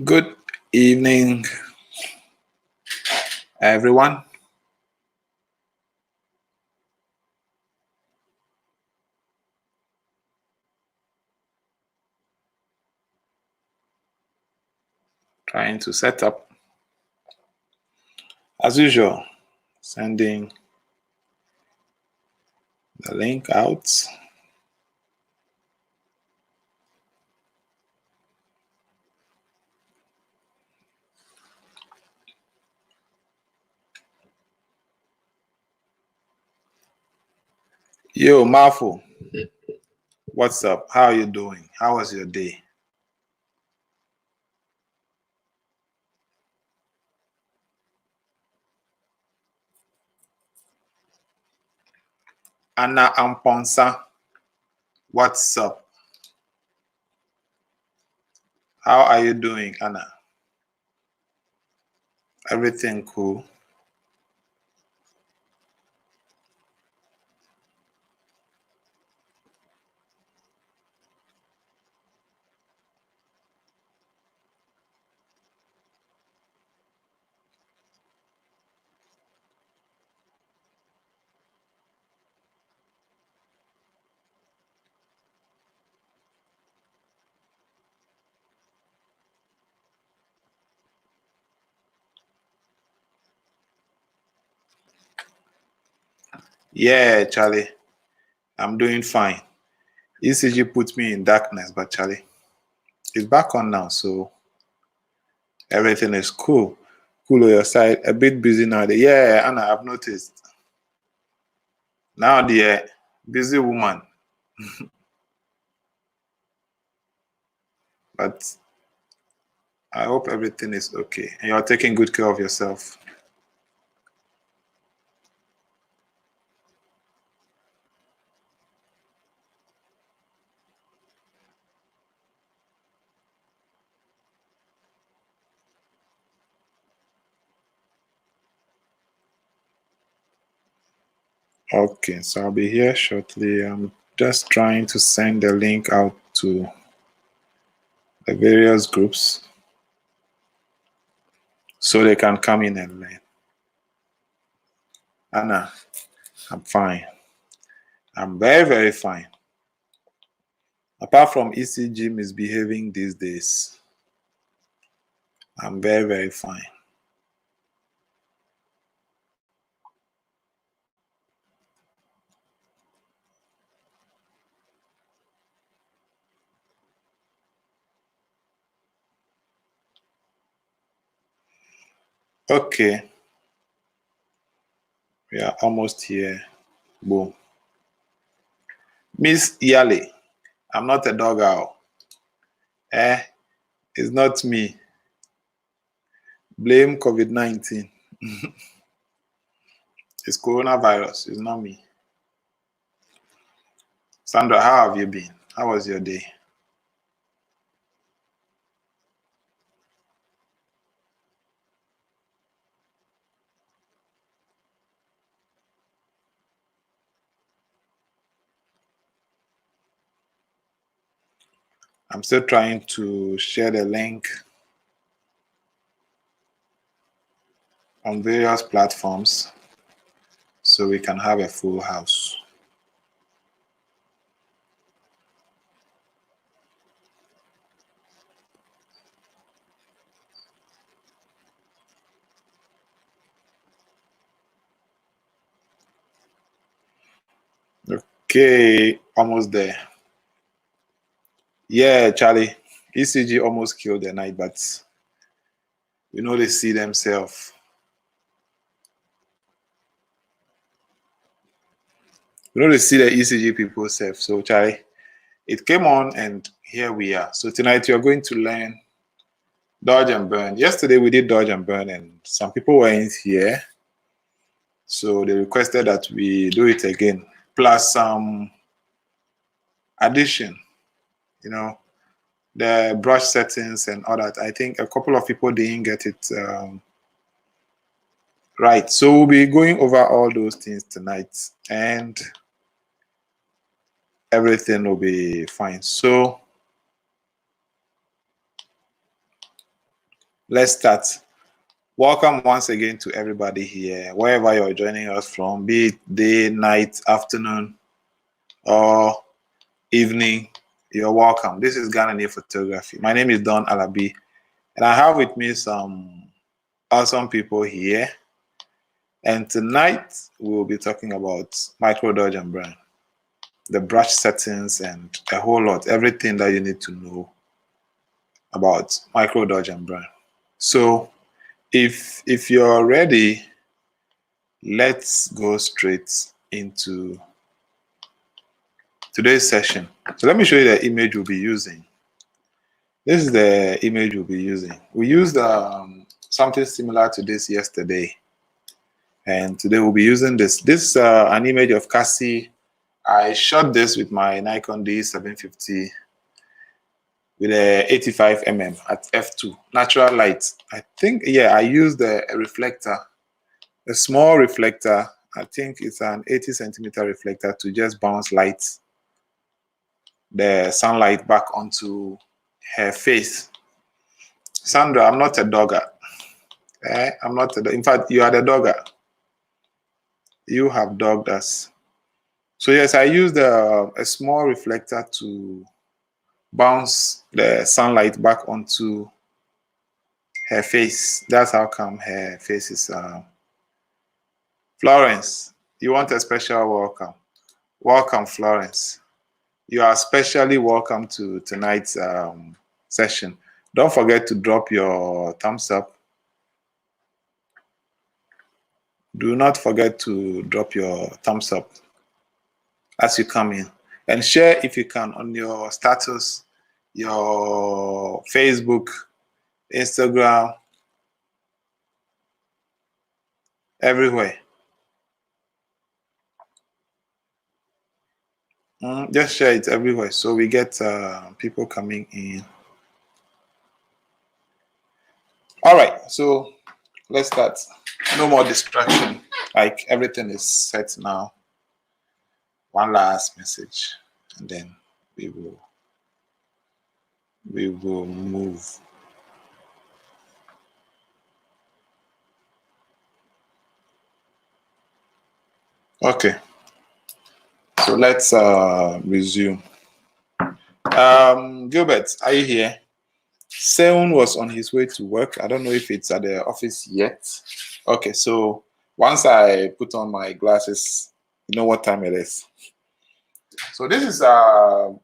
Good evening, everyone. Trying to set up as usual, sending the link out. Yo, Marfo, what's up? How are you doing? How was your day? Anna Amponsa, what's up? How are you doing, Anna? Everything cool? Yeah, Charlie, I'm doing fine. ECG put me in darkness, but Charlie, it's back on now, so everything is cool. Cool on your side. A bit busy now. Yeah, Anna, I've noticed. Now the busy woman, but I hope everything is okay and you're taking good care of yourself. Okay, so I'll be here shortly. I'm just trying to send the link out to the various groups so they can come in and learn. Anna, I'm fine. I'm very, very fine. Apart from ECG misbehaving these days, I'm very, very fine. Okay, we are almost here. Boom. Miss Yale, I'm not a dog owl. It's not me. Blame COVID-19. It's coronavirus. It's not me. Sandra, how have you been? How was your day? I'm still trying to share the link on various platforms so we can have a full house. Okay, almost there. Yeah, Charlie, ECG almost killed the night, but you know they see themselves. You know they see the ECG people self. So Charlie, it came on and here we are. So tonight you're going to learn dodge and burn. Yesterday we did dodge and burn and some people weren't here. So they requested that we do it again, plus some addition, you know, the brush settings and all that. I think a couple of people didn't get it right. So we'll be going over all those things tonight and everything will be fine. So Let's start. Welcome once again to everybody here, wherever you're joining us from, be it day, night, afternoon, or evening. You're welcome. This is Ghananie Photography. My name is Don Alabi, and I have with me some awesome people here. And tonight we'll be talking about micro dodge and burn, the brush settings, and a whole lot, everything that you need to know about micro dodge and burn. So if you're ready, let's go straight into today's session. So let me show you the image we'll be using. This is the image we'll be using. We used something similar to this yesterday, and today we'll be using this. This is an image of Cassie. I shot this with my Nikon D750 with a 85mm at f2 natural light. I think, yeah, I used a reflector, a small reflector. I think it's an 80cm reflector to just bounce the sunlight back onto her face. Sandra, I'm not a dogger. I'm not a. In fact, you are the dogger. You have dogged us. So yes, I used a small reflector to bounce the sunlight back onto her face. That's how come her face is. Florence, you want a special welcome. Welcome, Florence. You are especially welcome to tonight's session. Don't forget to drop your thumbs up. Do not forget to drop your thumbs up as you come in. And share if you can on your status, your Facebook, Instagram, everywhere. Just share it everywhere so we get people coming in. All right, so let's start. No more distraction. Like everything is set now. One last message, and then we will move. Okay, so let's resume. Gilbert, are you here? Seun was on his way to work. I don't know if it's at the office yet. Okay, so once I put on my glasses, you know what time it is. So this is a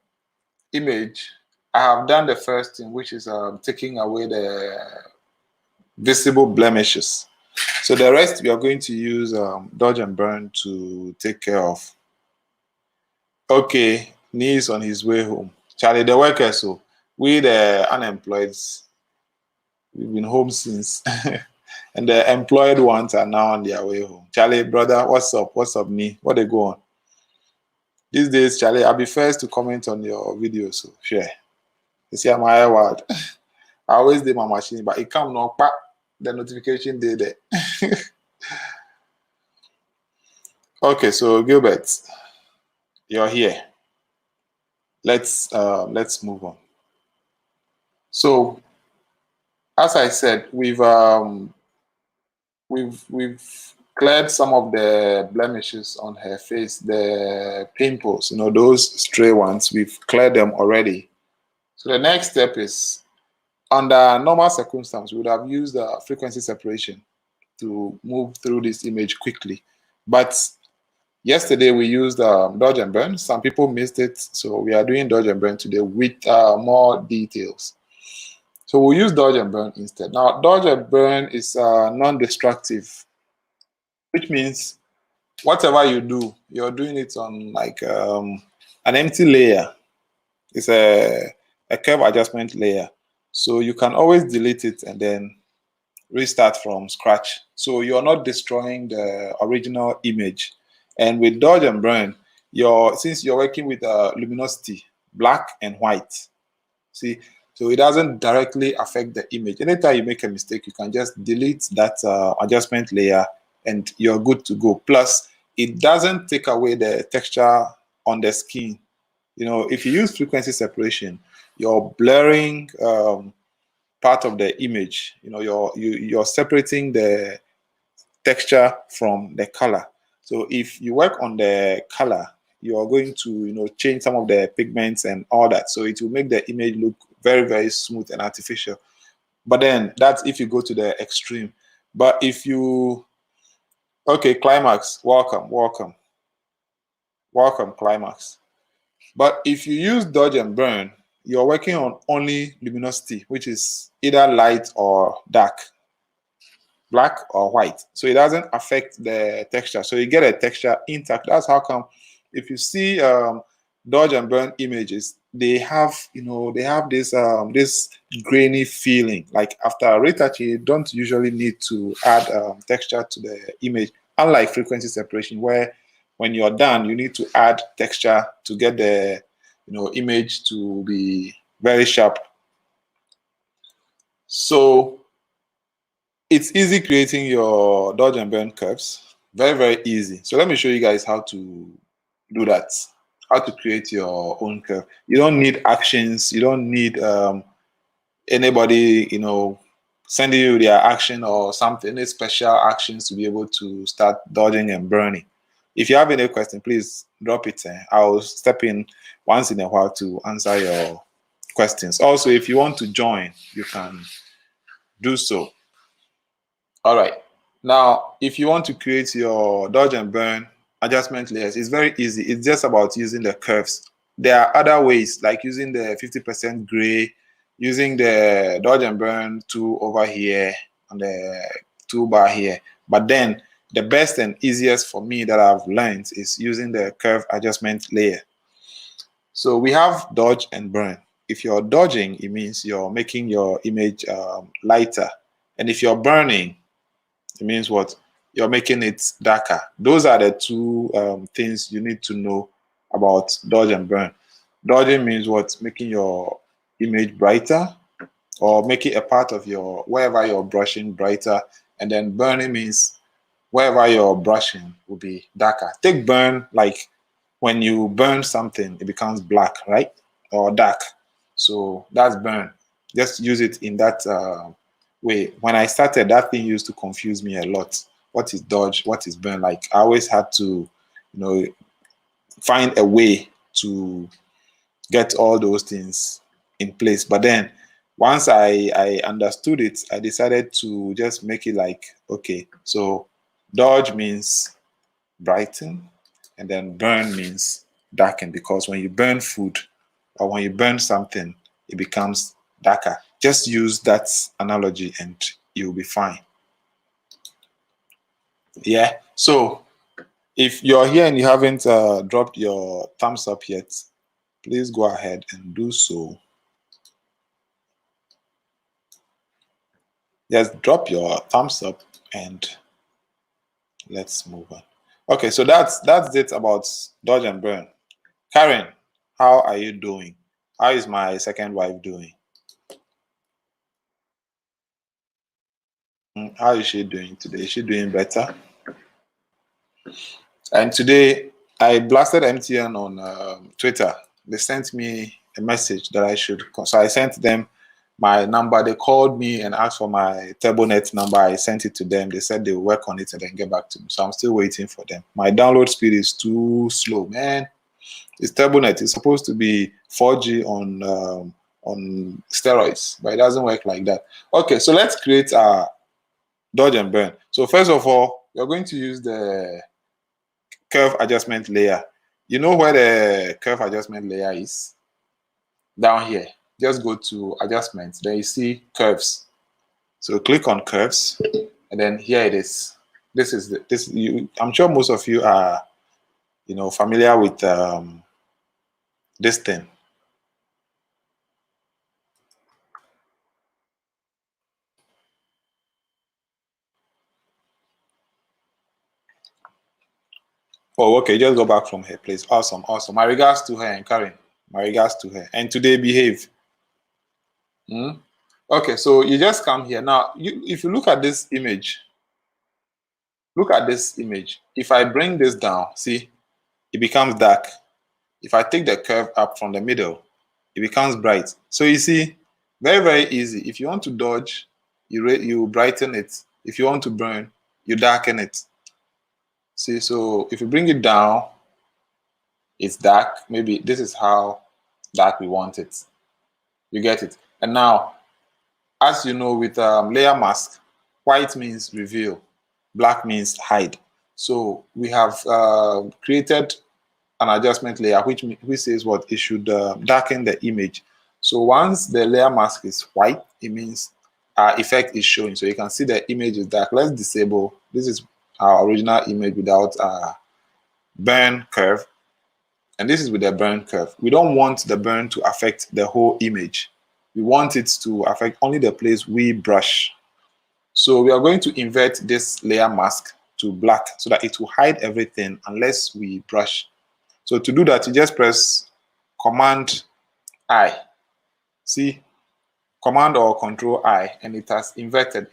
image. I have done the first thing, which is taking away the visible blemishes. So the rest we are going to use dodge and burn to take care of. Okay, Neil's on his way home. Charlie, the workers, so we the unemployed, we've been home since. And the employed ones are now on their way home. Charlie, brother, what's up? What's up, Nee? What they go on? These days, Charlie, I'll be first to comment on your videos. So share. You see, I'm my word. I always do my machine, but it come no back. The notification day there. Okay, so Gilbert, you're here. Let's move on. So, as I said, we've cleared some of the blemishes on her face, the pimples, those stray ones. We've cleared them already. So the next step is, under normal circumstances, we would have used frequency separation to move through this image quickly. But yesterday we used dodge and burn. Some people missed it, so we are doing dodge and burn today with more details. So we'll use dodge and burn instead. Now, dodge and burn is non-destructive, which means whatever you do, you're doing it on like an empty layer. It's a curve adjustment layer. So you can always delete it and then restart from scratch. So you're not destroying the original image. And with dodge and burn, since you're working with luminosity, black and white, see, so it doesn't directly affect the image. Anytime you make a mistake, you can just delete that adjustment layer and you're good to go. Plus, it doesn't take away the texture on the skin. If you use frequency separation, you're blurring part of the image. You're separating the texture from the color. So if you work on the color, you are going to change some of the pigments and all that. So it will make the image look very, very smooth and artificial. But then that's if you go to the extreme. But if you okay, Climax, welcome, Climax. But if you use dodge and burn, you're working on only luminosity, which is either light or dark, black or white. So it doesn't affect the texture. So you get a texture intact. That's how come if you see dodge and burn images, they have this grainy feeling. Like after retouching, you don't usually need to add texture to the image, unlike frequency separation, where when you're done, you need to add texture to get the image to be very sharp. So it's easy creating your dodge and burn curves. Very, very easy. So let me show you guys how to do that. How to create your own curve. You don't need actions. You don't need anybody, sending you their action or something, any special actions to be able to start dodging and burning. If you have any question, please drop it. I'll step in once in a while to answer your questions. Also, if you want to join, you can do so. All right. Now, if you want to create your dodge and burn adjustment layers, it's very easy. It's just about using the curves. There are other ways, like using the 50% gray, using the dodge and burn tool over here on the toolbar here. But then the best and easiest for me that I've learned is using the curve adjustment layer. So we have dodge and burn. If you're dodging, it means you're making your image lighter. And if you're burning, it means what? You're making it darker. Those are the two things you need to know about dodge and burn. Dodging means what? Making your image brighter or making a part of your, wherever you're brushing, brighter. And then burning means wherever you're brushing will be darker. Take burn, like when you burn something, it becomes black, right? Or dark. So that's burn. Just use it in that way. When I started, that thing used to confuse me a lot. What is dodge? What is burn? Like I always had to, find a way to get all those things in place. But then once I understood it, I decided to just make it like, okay, so dodge means brighten, and then burn means darken, because when you burn food or when you burn something, it becomes darker. Just use that analogy and you'll be fine. Yeah. So if you're here and you haven't dropped your thumbs up yet, please go ahead and do so. Just drop your thumbs up and let's move on. Okay, so that's it about dodge and burn. Karen, how are you doing? How is my second wife doing? How is she doing today? Is she doing better? And today I blasted MTN on Twitter. They sent me a message that I should. So I sent them my number. They called me and asked for my TurboNet number. I sent it to them. They said they will work on it and then get back to me. So I'm still waiting for them. My download speed is too slow, man. It's TurboNet. It's supposed to be 4G on steroids, but it doesn't work like that. Okay, so let's create a dodge and burn. So first of all, you're going to use the curve adjustment layer. You know where the curve adjustment layer is? Down here. Just go to adjustments. Then you see curves. So click on curves, and then here it is. This is I'm sure most of you are, familiar with this thing. Oh, okay. Just go back from her, please. Awesome, awesome. My regards to her and Karen. My regards to her. And today, behave. Okay, so you just come here. Now, if you look at this image, If I bring this down, see, it becomes dark. If I take the curve up from the middle, it becomes bright. So you see, Very, very easy. If you want to dodge, you brighten it. If you want to burn, you darken it. See, so if you bring it down, it's dark. Maybe this is how dark we want it. You get it? And now, as you know, with layer mask, white means reveal, black means hide. So we have created an adjustment layer which says what it should darken the image. So once the layer mask is white, it means our effect is showing. So you can see the image is dark. Let's disable. This is our original image without burn curve, and this is with the burn curve. We don't want the burn to affect the whole image. We want it to affect only the place we brush. So we are going to invert this layer mask to black so that it will hide everything unless we brush. So to do that, you just press Command I. See, Command or Control I, and it has inverted.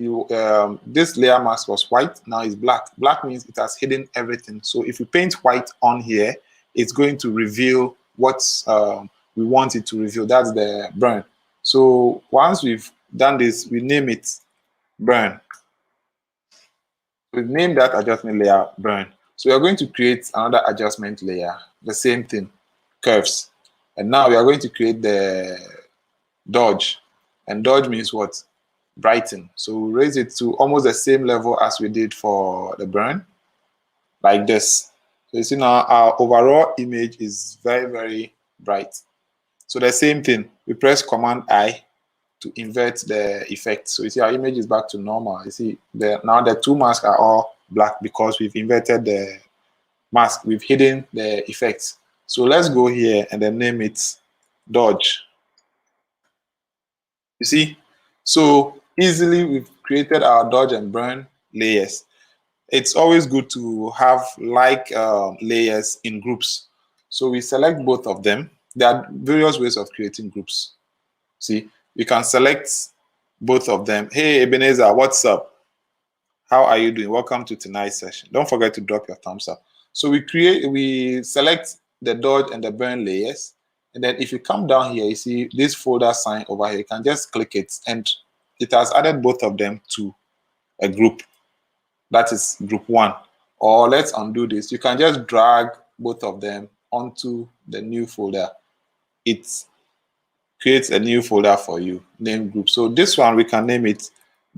This layer mask was white, now it's black. Black means it has hidden everything. So if you paint white on here, it's going to reveal what we want it to reveal. That's the burn. So once we've done this, we name it burn. We've named that adjustment layer burn. So we are going to create another adjustment layer, the same thing, curves. And now we are going to create the dodge. And dodge means what? Brighten. So we raise it to almost the same level as we did for the burn, like this. So you see now our overall image is very, very bright. So the same thing, we press Command I to invert the effect. So you see our image is back to normal. You see now the two masks are all black because we've inverted the mask. We've hidden the effects. So let's go here and then name it dodge. You see, so easily we've created our dodge and burn layers. It's always good to have layers in groups. So we select both of them. There are various ways of creating groups. See, you can select both of them. Hey, Ebenezer, what's up? How are you doing? Welcome to tonight's session. Don't forget to drop your thumbs up. So we select the dodge and the burn layers. And then if you come down here, you see this folder sign over here. You can just click it and it has added both of them to a group. That is group one. Or let's undo this. You can just drag both of them onto the new folder. It creates a new folder for you, name group. So this one, we can name it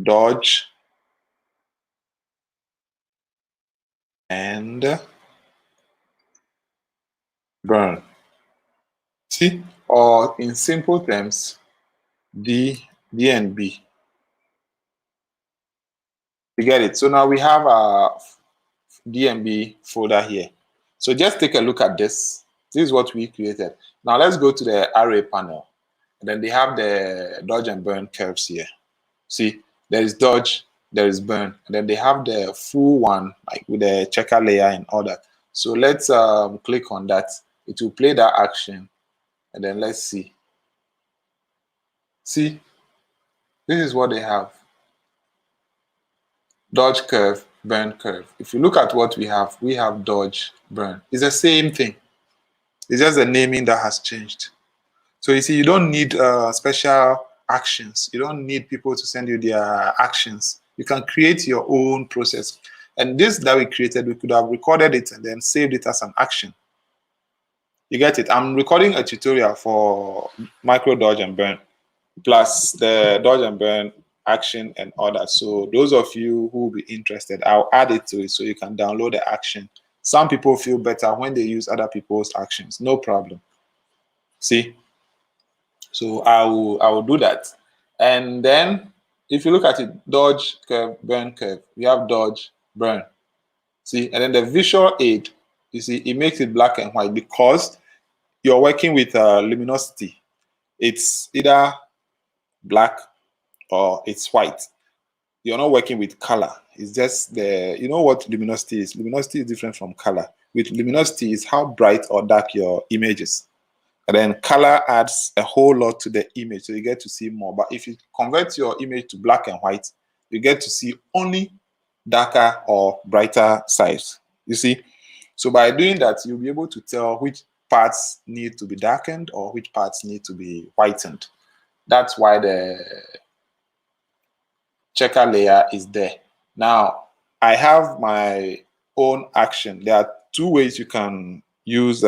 dodge and burn. See, or in simple terms, D and B. You get it? So now we have a D and B folder here. So just take a look at this. This is what we created. Now let's go to the array panel. And then they have the dodge and burn curves here. See, there is dodge, there is burn, and then they have the full one, like with the checker layer and all that. So let's click on that. It will play that action, and then let's see. See, this is what they have. Dodge curve, burn curve. If you look at what we have dodge, burn. It's the same thing. It's just the naming that has changed. So you see, you don't need special actions. You don't need people to send you their actions. You can create your own process. And this that we created, we could have recorded it and then saved it as an action. You get it? I'm recording a tutorial for micro dodge and burn, plus the dodge and burn action and all that. So those of you who will be interested, I'll add it to it so you can download the action. Some people feel better when they use other people's actions. No problem. See? So I will do that. And then if you look at it, dodge, curve, burn, curve, we have dodge, burn. See, and then the visual aid, you see, it makes it black and white because you're working with luminosity. It's either black or it's white. You're not working with color. It's just you know what luminosity is? Luminosity is different from color. With luminosity is how bright or dark your image is. And then color adds a whole lot to the image, so you get to see more. But if you convert your image to black and white, you get to see only darker or brighter sides. You see? So by doing that, you'll be able to tell which parts need to be darkened or which parts need to be whitened. That's why the checker layer is there. Now, I have my own action. There are two ways you can use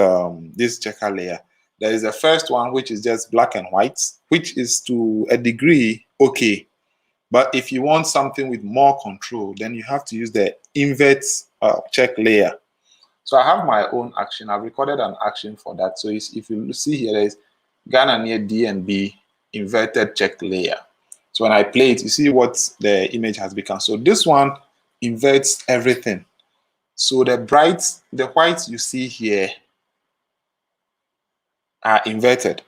this checker layer. There is the first one, which is just black and white, which is to a degree okay. But if you want something with more control, then you have to use the invert check layer. So I have my own action. I've recorded an action for that. So if you see here, there is Ghananie DNB inverted check layer. So when I play it, you see what the image has become. So this one inverts everything. So the whites you see here are inverted.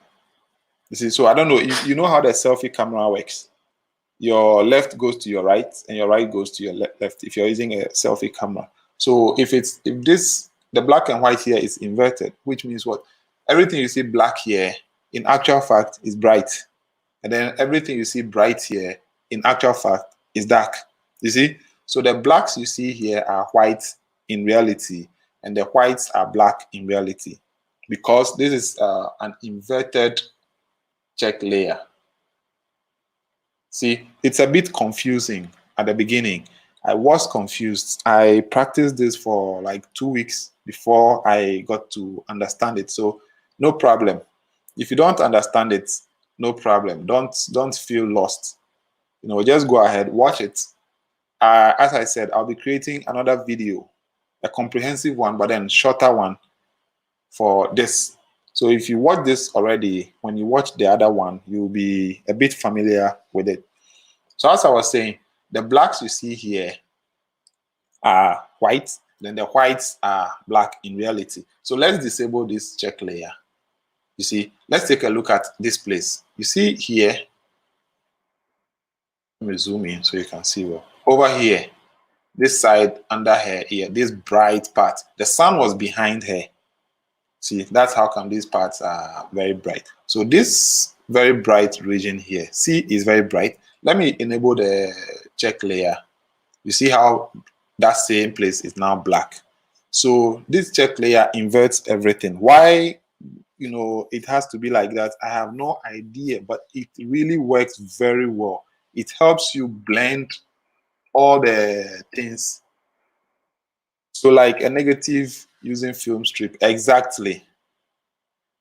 You see, so I don't know, you know how the selfie camera works. Your left goes to your right and your right goes to your left if you're using a selfie camera. So if the black and white here is inverted, which means what? Everything you see black here, in actual fact, is bright. And then everything you see bright here, in actual fact, is dark. You see? So the blacks you see here are white in reality, and the whites are black in reality, because this is an inverted check layer. See, it's a bit confusing at the beginning. I was confused. I practiced this for like 2 weeks before I got to understand it. So no problem. If you don't understand it, no problem. Don't feel lost. Just go ahead, watch it. As I said, I'll be creating another video, a comprehensive one, but then shorter one for this. So if you watch this already, when you watch the other one, you'll be a bit familiar with it. So as I was saying, the blacks you see here are white, then the whites are black in reality. So let's disable this check layer. You see, let's take a look at this place. You see here, let me zoom in so you can see well. Over here, this side under her here, this bright part, the sun was behind her. See, that's how come these parts are very bright. So this very bright region here, see, is very bright. Let me enable the check layer. You see how that same place is now black. So this check layer inverts everything. Why it has to be like that, I have no idea, but it really works very well. It helps you blend all the things. So like a negative using film strip, exactly.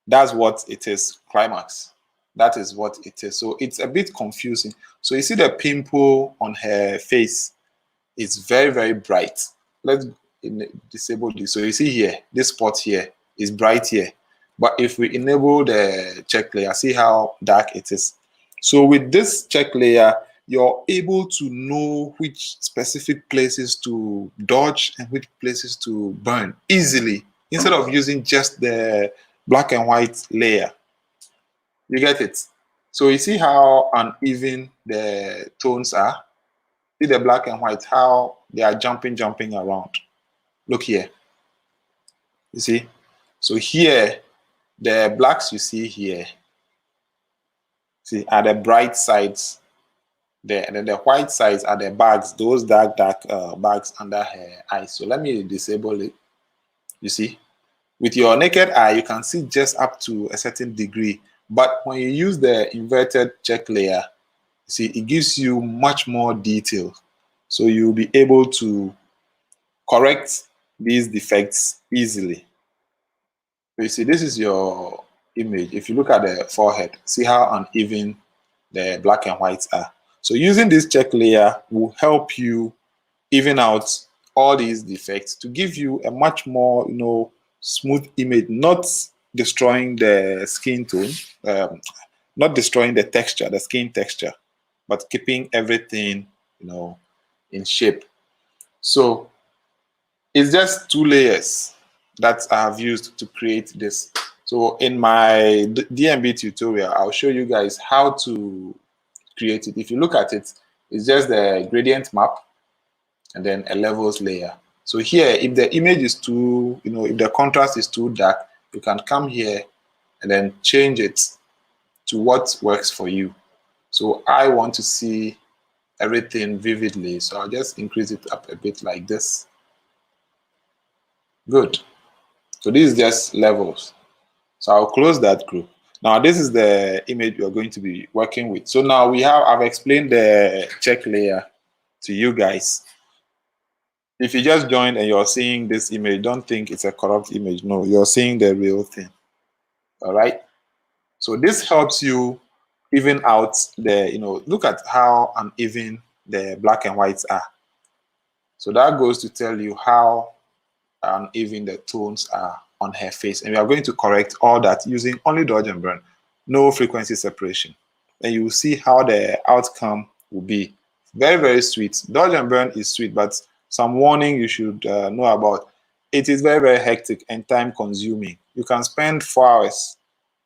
That's what it is, climax. That is what it is. So it's a bit confusing. So you see the pimple on her face is very, very bright. Let's disable this. So you see here, this spot here is bright here. But if we enable the check layer, see how dark it is. So with this check layer, you're able to know which specific places to dodge and which places to burn easily, instead of using just the black and white layer. You get it? So you see how uneven the tones are? See the black and white, how they are jumping around. Look here. You see? So here, the blacks you see here, see, are the bright sides there, and then the white sides are the bags, those dark bags under her eyes. So let me disable it. You see? With your naked eye, you can see just up to a certain degree. But when you use the inverted check layer, see, it gives you much more detail. So you'll be able to correct these defects easily. You see, this is your image. If you look at the forehead, see how uneven the black and whites are. So using this check layer will help you even out all these defects to give you a much more, smooth image, not destroying the skin tone, not destroying the texture, the skin texture, but keeping everything, in shape. So it's just 2 layers that I have used to create this. So in my DNB tutorial, I'll show you guys how to create it. If you look at it, it's just the gradient map and then a levels layer. So here, if the image is too, if the contrast is too dark, you can come here and then change it to what works for you. So I want to see everything vividly, so I'll just increase it up a bit like this. Good. So this is just levels. So I'll close that group. Now, this is the image we are going to be working with. So now I've explained the check layer to you guys. If you just joined and you're seeing this image, don't think it's a corrupt image. No, you're seeing the real thing. All right. So this helps you even out the, look at how uneven the black and whites are. So that goes to tell you how uneven the tones are on her face. And we are going to correct all that using only dodge and burn, no frequency separation. And you will see how the outcome will be. Very, very sweet. Dodge and burn is sweet, but some warning you should know about. It is very, very hectic and time consuming. You can spend 4 hours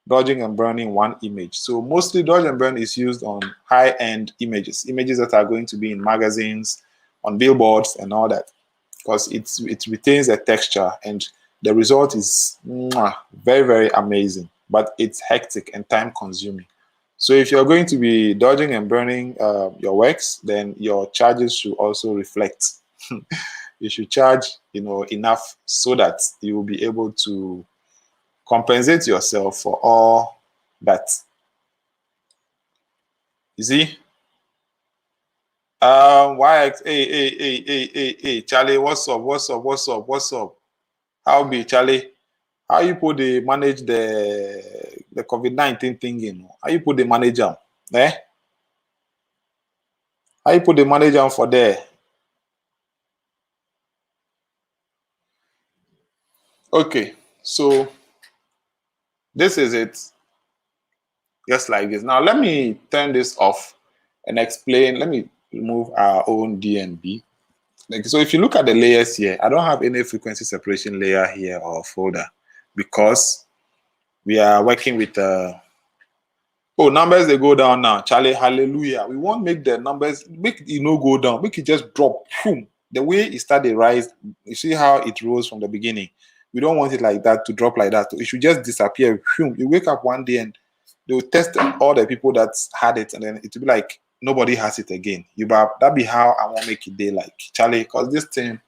dodging and burning one image. So mostly dodge and burn is used on high-end images that are going to be in magazines, on billboards and all that, because it retains the texture and the result is very, very amazing, but it's hectic and time consuming. So if you're going to be dodging and burning your works, then your charges should also reflect. You should charge enough so that you will be able to compensate yourself for all that. You see? Why? Hey, Charlie, what's up? How be, Charlie? How you put the manage the COVID-19 thing, How you put the manage them? How you put the manage them for there? Okay, so this is it. Just like this. Now let me turn this off and explain. Let me remove our own DNB. So if you look at the layers here, I don't have any frequency separation layer here or folder because we are working with numbers, they go down now. Charlie, hallelujah. We won't make the numbers, make it go down, make it just drop. Boom. The way it started rise, you see how it rose from the beginning. We don't want it like that to drop like that. It should just disappear. Boom. You wake up one day and they'll test all the people that had it, and then it will be like nobody has it again. That be how I want to make it day like Charlie, because this thing,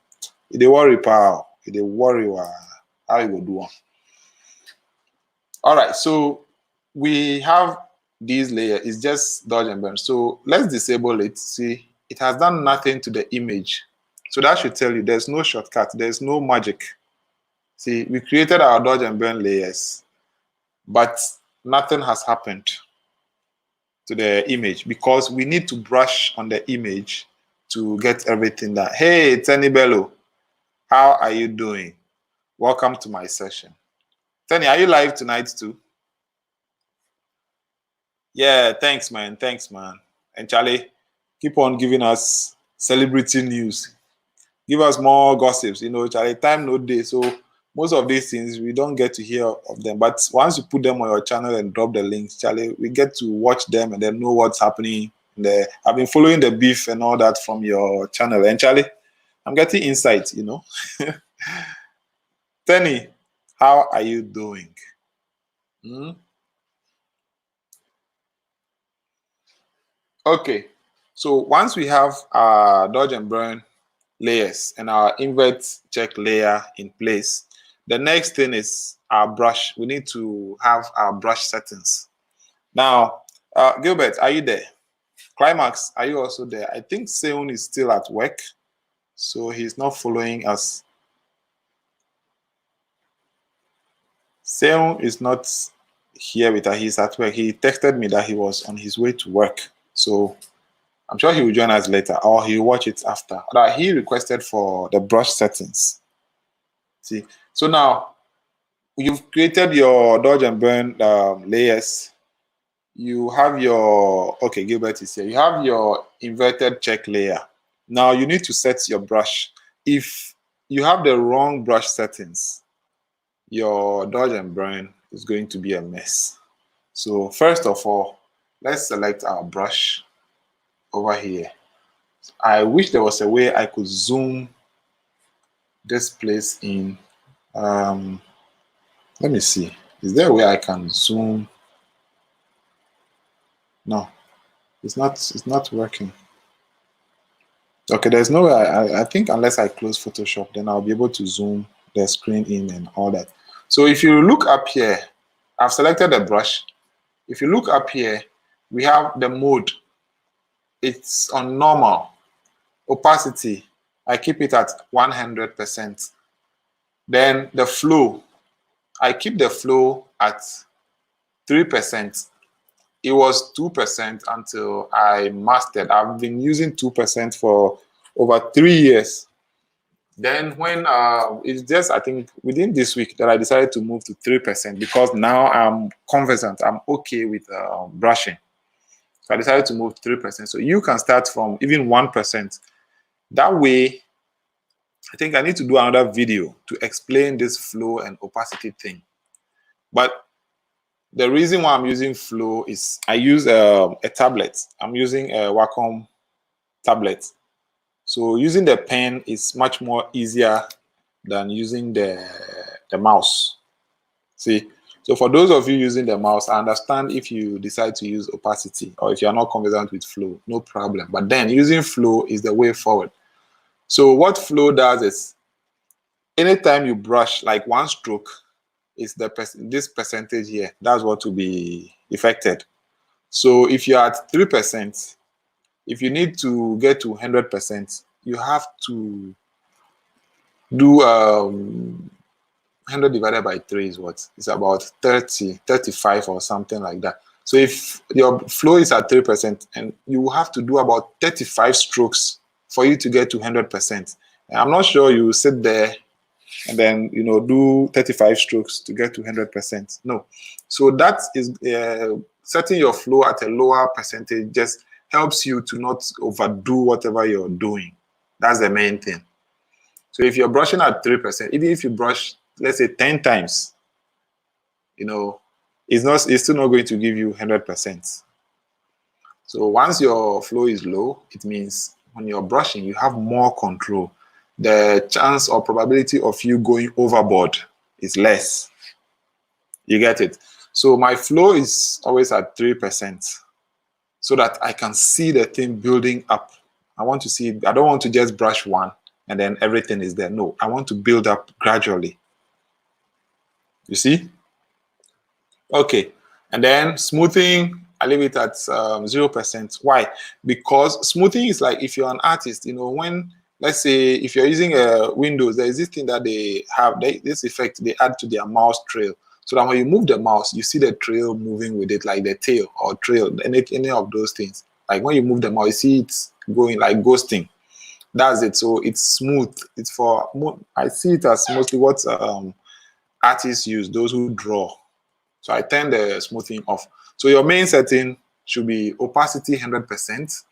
they worry power, they worry how you will do one. All right, so we have these layers. It's just dodge and burn. So let's disable it. See, it has done nothing to the image. So that should tell you there's no shortcut, there's no magic. See, we created our dodge and burn layers, but nothing has happened to the image because we need to brush on the image to get everything done. Hey, Tenny Bello, how are you doing? Welcome to my session. Tenny, are you live tonight too? Yeah, thanks, man. And Charlie, keep on giving us celebrity news. Give us more gossips. Charlie, time no day. So most of these things, we don't get to hear of them. But once you put them on your channel and drop the links, Charlie, we get to watch them and then know what's happening there. I've been following the beef and all that from your channel. And Charlie, I'm getting insights, Tenny, how are you doing? Okay, so once we have our dodge and burn layers and our invert check layer in place, the next thing is our brush. We need to have our brush settings. Now, Gilbert, are you there? Climax, are you also there? I think Seun is still at work, so he's not following us. Seun is not here with us. He's at work. He texted me that he was on his way to work, so I'm sure he will join us later, or he'll watch it after. He requested for the brush settings. See, so now you've created your dodge and burn layers. You have your, okay, Gilbert is here. You have your inverted check layer. Now you need to set your brush. If you have the wrong brush settings, your dodge and burn is going to be a mess. So first of all, let's select our brush over here. I wish there was a way I could zoom this place in. Let me see. Is there a way I can zoom? No, it's not working. Okay, there's no way. I think unless I close Photoshop, then I'll be able to zoom the screen in and all that. So if you look up here, I've selected a brush. If you look up here, we have the mode. It's on normal. Opacity, I keep it at 100%. Then the flow, I keep the flow at 3%. It was 2% until I mastered. I've been using 2% for over 3 years. Then when it's just, I think within this week that I decided to move to 3% because now I'm conversant. I'm okay with brushing. So I decided to move to 3%. So you can start from even 1%. That way, I think I need to do another video to explain this flow and opacity thing. But the reason why I'm using flow is I use a tablet. I'm using a Wacom tablet. So using the pen is much more easier than using the mouse. See, so for those of you using the mouse, I understand if you decide to use opacity or if you're not conversant with flow, no problem. But then using flow is the way forward. So what flow does is anytime you brush like one stroke, is this percentage here. That's what will be affected. So if you're at 3%, if you need to get to 100%, you have to do 100 divided by 3 is what? It's about 30, 35 or something like that. So if your flow is at 3%, and you will have to do about 35 strokes for you to get to 100%. And I'm not sure you sit there and then do 35 strokes to get to 100%. No. So that is setting your flow at a lower percentage just helps you to not overdo whatever you're doing. That's the main thing. So if you're brushing at 3%, even if you brush, let's say 10 times, it's still not going to give you 100%. So once your flow is low, it means when you're brushing, you have more control. The chance or probability of you going overboard is less. You get it? So my flow is always at 3% so that I can see the thing building up. I want to see, I don't want to just brush one and then everything is there. No, I want to build up gradually. You see? Okay. And then smoothing, I leave it at 0%. Why? Because smoothing is like if you're an artist, when, let's say, if you're using Windows, there is this thing that they have, this effect they add to their mouse trail. So that when you move the mouse, you see the trail moving with it, like the tail or trail, any of those things. Like when you move the mouse, you see it going like ghosting. That's it. So it's smooth. It's for, I see it as mostly what artists use, those who draw. So I turn the smoothing off. So your main setting should be opacity 100%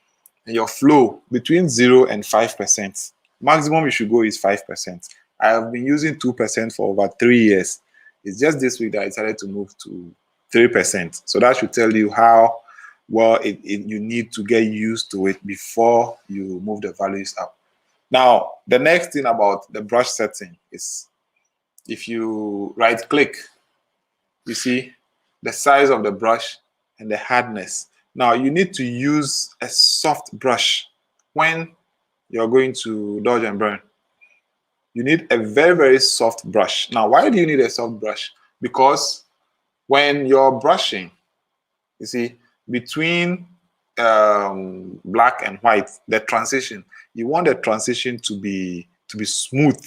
and your flow between 0 and 5%. Maximum you should go is 5%. I have been using 2% for over 3 years. It's just this week that I decided to move to 3%. So that should tell you how well you need to get used to it before you move the values up. Now, the next thing about the brush setting is if you right click, you see the size of the brush and the hardness. Now you need to use a soft brush when you're going to dodge and burn. You need a very, very soft brush. Now, why do you need a soft brush? Because when you're brushing, you see, between black and white, the transition, you want the transition to be smooth.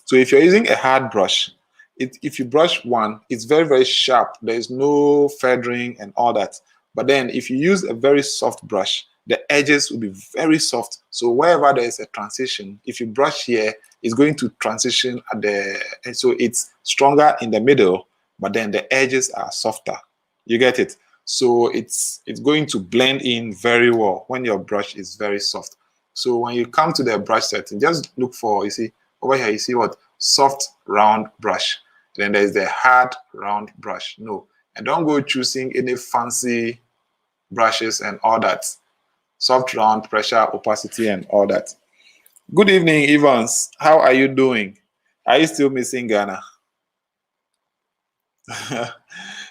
So if you're using a hard brush, if you brush one, it's very, very sharp. There is no feathering and all that. But then if you use a very soft brush, the edges will be very soft. So wherever there is a transition, if you brush here, it's going to transition and so it's stronger in the middle, but then the edges are softer. You get it? So it's going to blend in very well when your brush is very soft. So when you come to the brush setting, just look for, you see, over here, you see what? Soft round brush. Then there's the hard round brush. No, and don't go choosing any fancy brushes and all that. Soft round, pressure, opacity, and all that. Good evening, Evans. How are you doing? Are you still missing Ghana?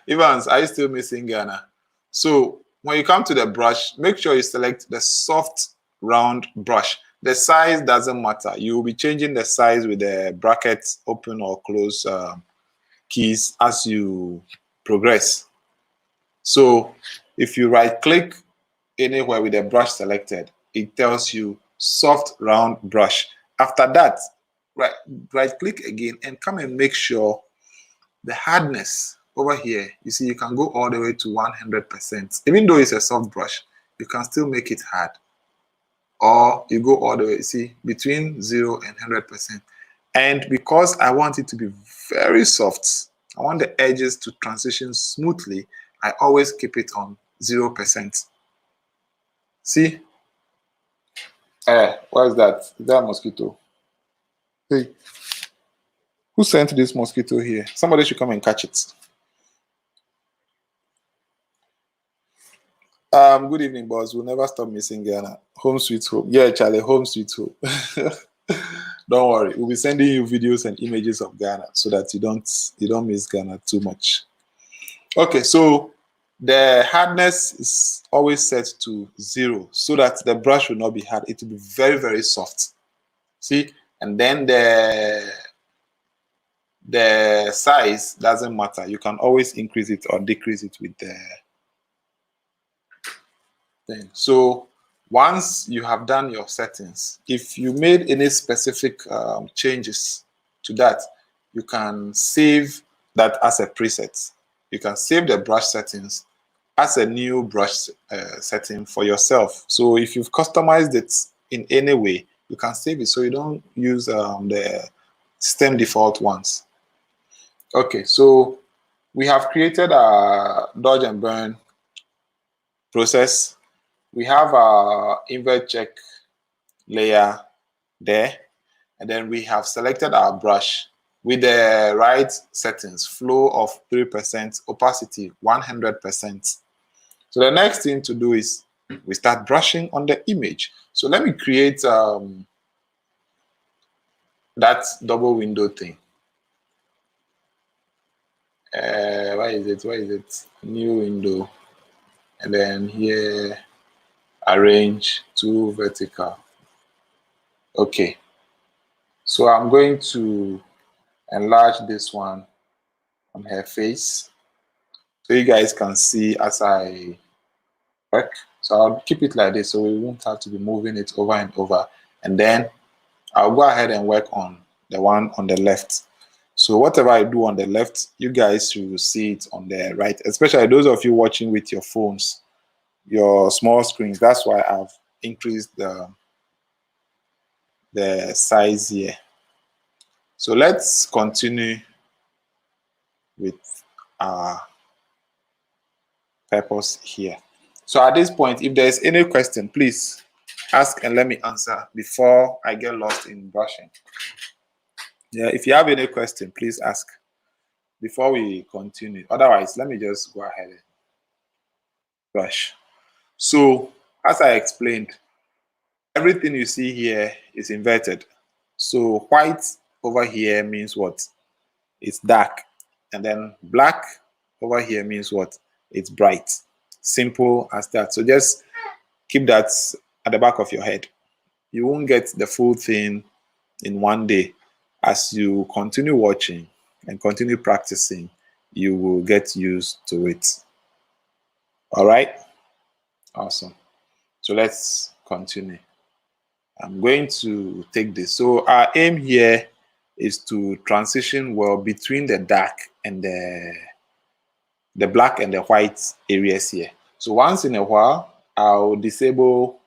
Evans, are you still missing Ghana? So when you come to the brush, make sure you select the soft round brush. The size doesn't matter. You will be changing the size with the brackets open or close keys as you progress. So if you right click anywhere with the brush selected, it tells you soft round brush. After that, right click again and come and make sure the hardness over here, you see, you can go all the way to 100%. Even though it's a soft brush, you can still make it hard. Or you go all the way, see, between 0 and 100%. And because I want it to be very soft, I want the edges to transition smoothly, I always keep it on 0%. See? What is that? Is that a mosquito? Hey, who sent this mosquito here? Somebody should come and catch it. Good evening, boss. We'll never stop missing Ghana. Home sweet home. Yeah, Charlie, home sweet home. Don't worry. We'll be sending you videos and images of Ghana so that you don't miss Ghana too much. Okay, so the hardness is always set to 0 so that the brush will not be hard. It will be very, very soft. See? And then the size doesn't matter. You can always increase it or decrease it with the thing. So once you have done your settings, if you made any specific changes to that, you can save that as a preset. You can save the brush settings as a new brush setting for yourself. So if you've customized it in any way, you can save it so you don't use the system default ones. Okay, so we have created a dodge and burn process. We have our invert check layer there, and then we have selected our brush with the right settings, flow of 3%, opacity 100%. So the next thing to do is we start brushing on the image. So let me create that double window thing. Where is it? New window. And then here, arrange to vertical. Okay. So I'm going to enlarge this one on her face so you guys can see as I work. So I'll keep it like this so we won't have to be moving it over and over. And then I'll go ahead and work on the one on the left. So whatever I do on the left, you guys will see it on the right, especially those of you watching with your phones, your small screens. That's why I've increased the size here. So let's continue with our purpose here. So at this point, if there's any question, please ask and let me answer before I get lost in brushing. Yeah, if you have any question, please ask before we continue. Otherwise, let me just go ahead and brush. So as I explained, everything you see here is inverted. So white over here means what? It's dark. And then black over here means what? It's bright. Simple as that. So just keep that at the back of your head. You won't get the full thing in one day. As you continue watching and continue practicing, you will get used to it. All right? Awesome. So let's continue. I'm going to take this. So our aim here is to transition well between the dark and the black and the white areas here. So once in a while, I'll disable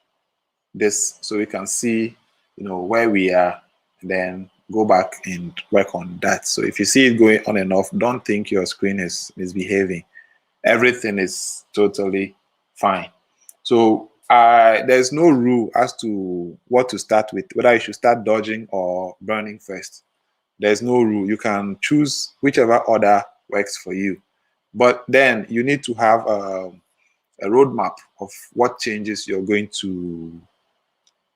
this so we can see, where we are, and then go back and work on that. So if you see it going on and off, don't think your screen is misbehaving. Everything is totally fine. So there's no rule as to what to start with, whether you should start dodging or burning first. There's no rule. You can choose whichever order works for you. But then you need to have a roadmap of what changes you're going to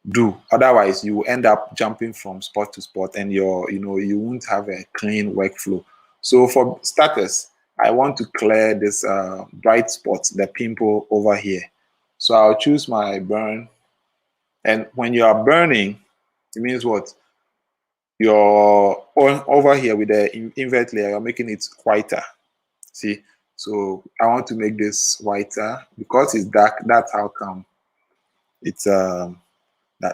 do. Otherwise, you will end up jumping from spot to spot and you won't have a clean workflow. So for starters, I want to clear this bright spot, the pimple over here. So I'll choose my burn. And when you are burning, it means what? You're over here with the invert layer, you're making it whiter. See? So I want to make this whiter because it's dark. That's how come it's that.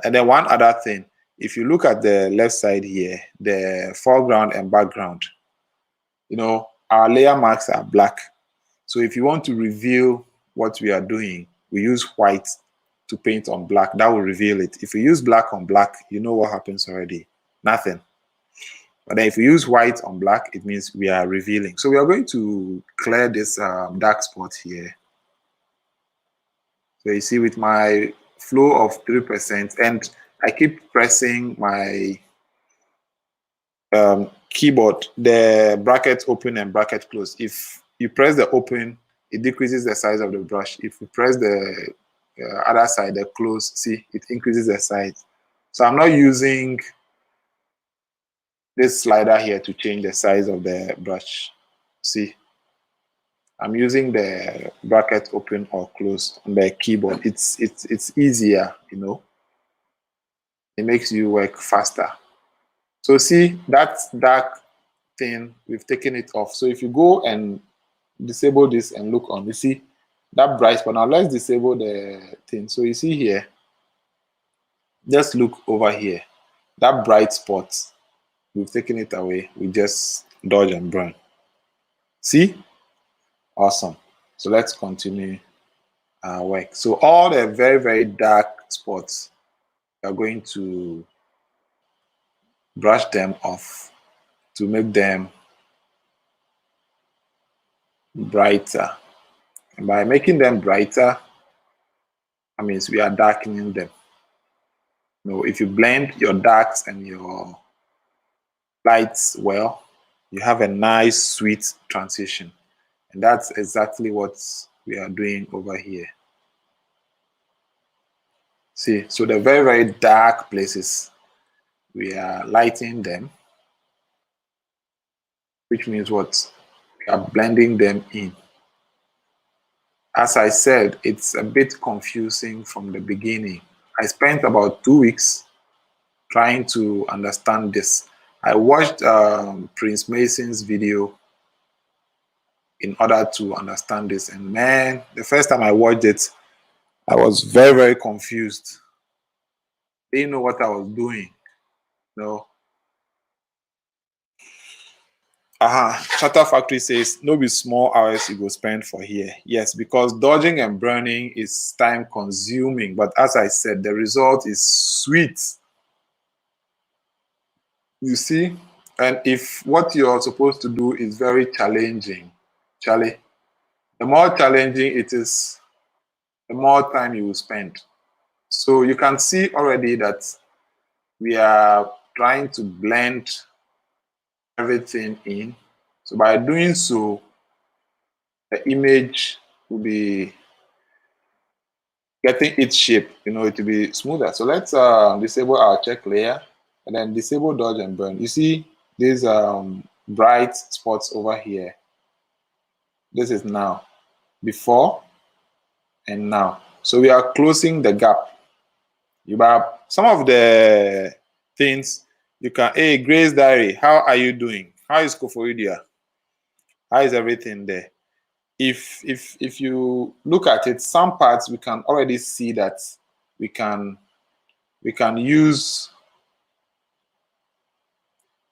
And then one other thing, if you look at the left side here, the foreground and background, our layer marks are black. So if you want to reveal what we are doing, we use white to paint on black. That will reveal it. If we use black on black, you know what happens already. Nothing. But then if we use white on black, it means we are revealing. So we are going to clear this dark spot here. So you see with my flow of 3%, and I keep pressing my keyboard, the bracket open and bracket close. If you press the open, it decreases the size of the brush. If you press the other side, the close, see, it increases the size. So I'm not using this slider here to change the size of the brush. See, I'm using the bracket open or close on the keyboard. It's easier, It makes you work faster. So see, that dark thing, we've taken it off. So if you go and disable this and look on, you see that bright spot. Now let's disable the thing. So you see here, just look over here. That bright spot, we've taken it away. We just dodge and burn. See? Awesome. So let's continue our work. So all the very, very dark spots, we are going to brush them off to make them brighter. And by making them brighter, that means we are darkening them. If you blend your darks and your lights well, you have a nice, sweet transition. And that's exactly what we are doing over here. See, so the very, very dark places, we are lighting them, which means what? We are blending them in. As I said, it's a bit confusing from the beginning. I spent about 2 weeks trying to understand this. I watched Prince Mason's video in order to understand this. And man, the first time I watched it, I was very, very confused. Didn't know what I was doing. Shutter Factory says, no be small hours you go spend for here. Yes, because dodging and burning is time consuming. But as I said, the result is sweet. You see? And if what you're supposed to do is very challenging, Charlie, the more challenging it is, the more time you will spend. So you can see already that we are trying to blend everything in. So by doing so, the image will be getting its shape, it will be smoother. So let's disable our check layer and then disable dodge and burn. You see these bright spots over here. This is now, before and now. So we are closing the gap. You have some of the things you can. Hey, Grace Diary, how are you doing? How is Koforidia? How is everything there? If you look at it, some parts we can already see that we can use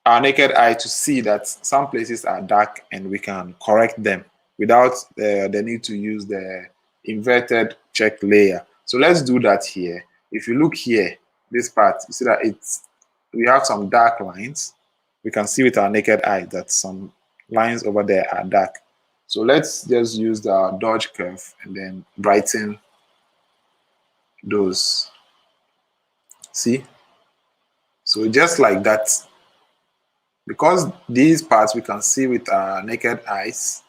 our naked eye to see that some places are dark and we can correct them without the need to use the inverted check layer. So let's do that here. If you look here, this part, you see that we have some dark lines. We can see with our naked eye that some lines over there are dark. So let's just use the dodge curve and then brighten those. See? So just like that, because these parts we can see with our naked eyes,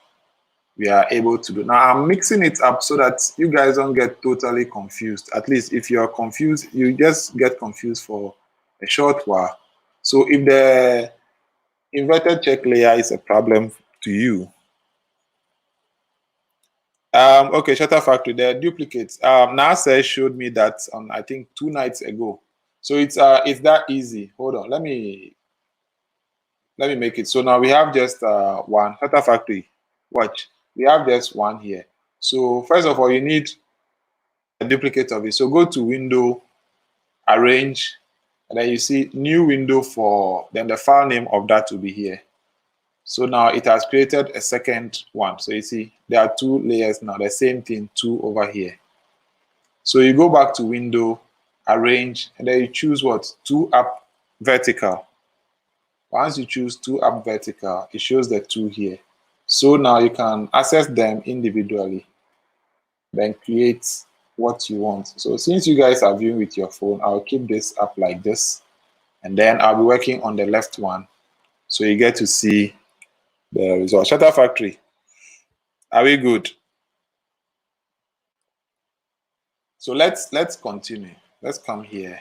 we are able to do. Now I'm mixing it up so that you guys don't get totally confused. At least if you're confused, you just get confused for a short while. So if the inverted check layer is a problem to you, okay, Shutter Factory, the duplicates. NASA showed me that on, I think, 2 nights ago. So it's that easy. Hold on, let me make it. So now we have just one Shutter Factory. Watch. We have just one here. So first of all, you need a duplicate of it. So go to Window, Arrange, and then you see New Window for, then the file name of that will be here. So now it has created a second one. So you see there are two layers now, the same thing, two over here. So you go back to Window, Arrange, and then you choose what? Two up vertical. Once you choose two up vertical, it shows the two here. So now you can access them individually, then create what you want. So since you guys are viewing with your phone, I'll keep this up like this, and then I'll be working on the left one. So you get to see the result. Shutter Factory, are we good? So let's continue. Let's come here,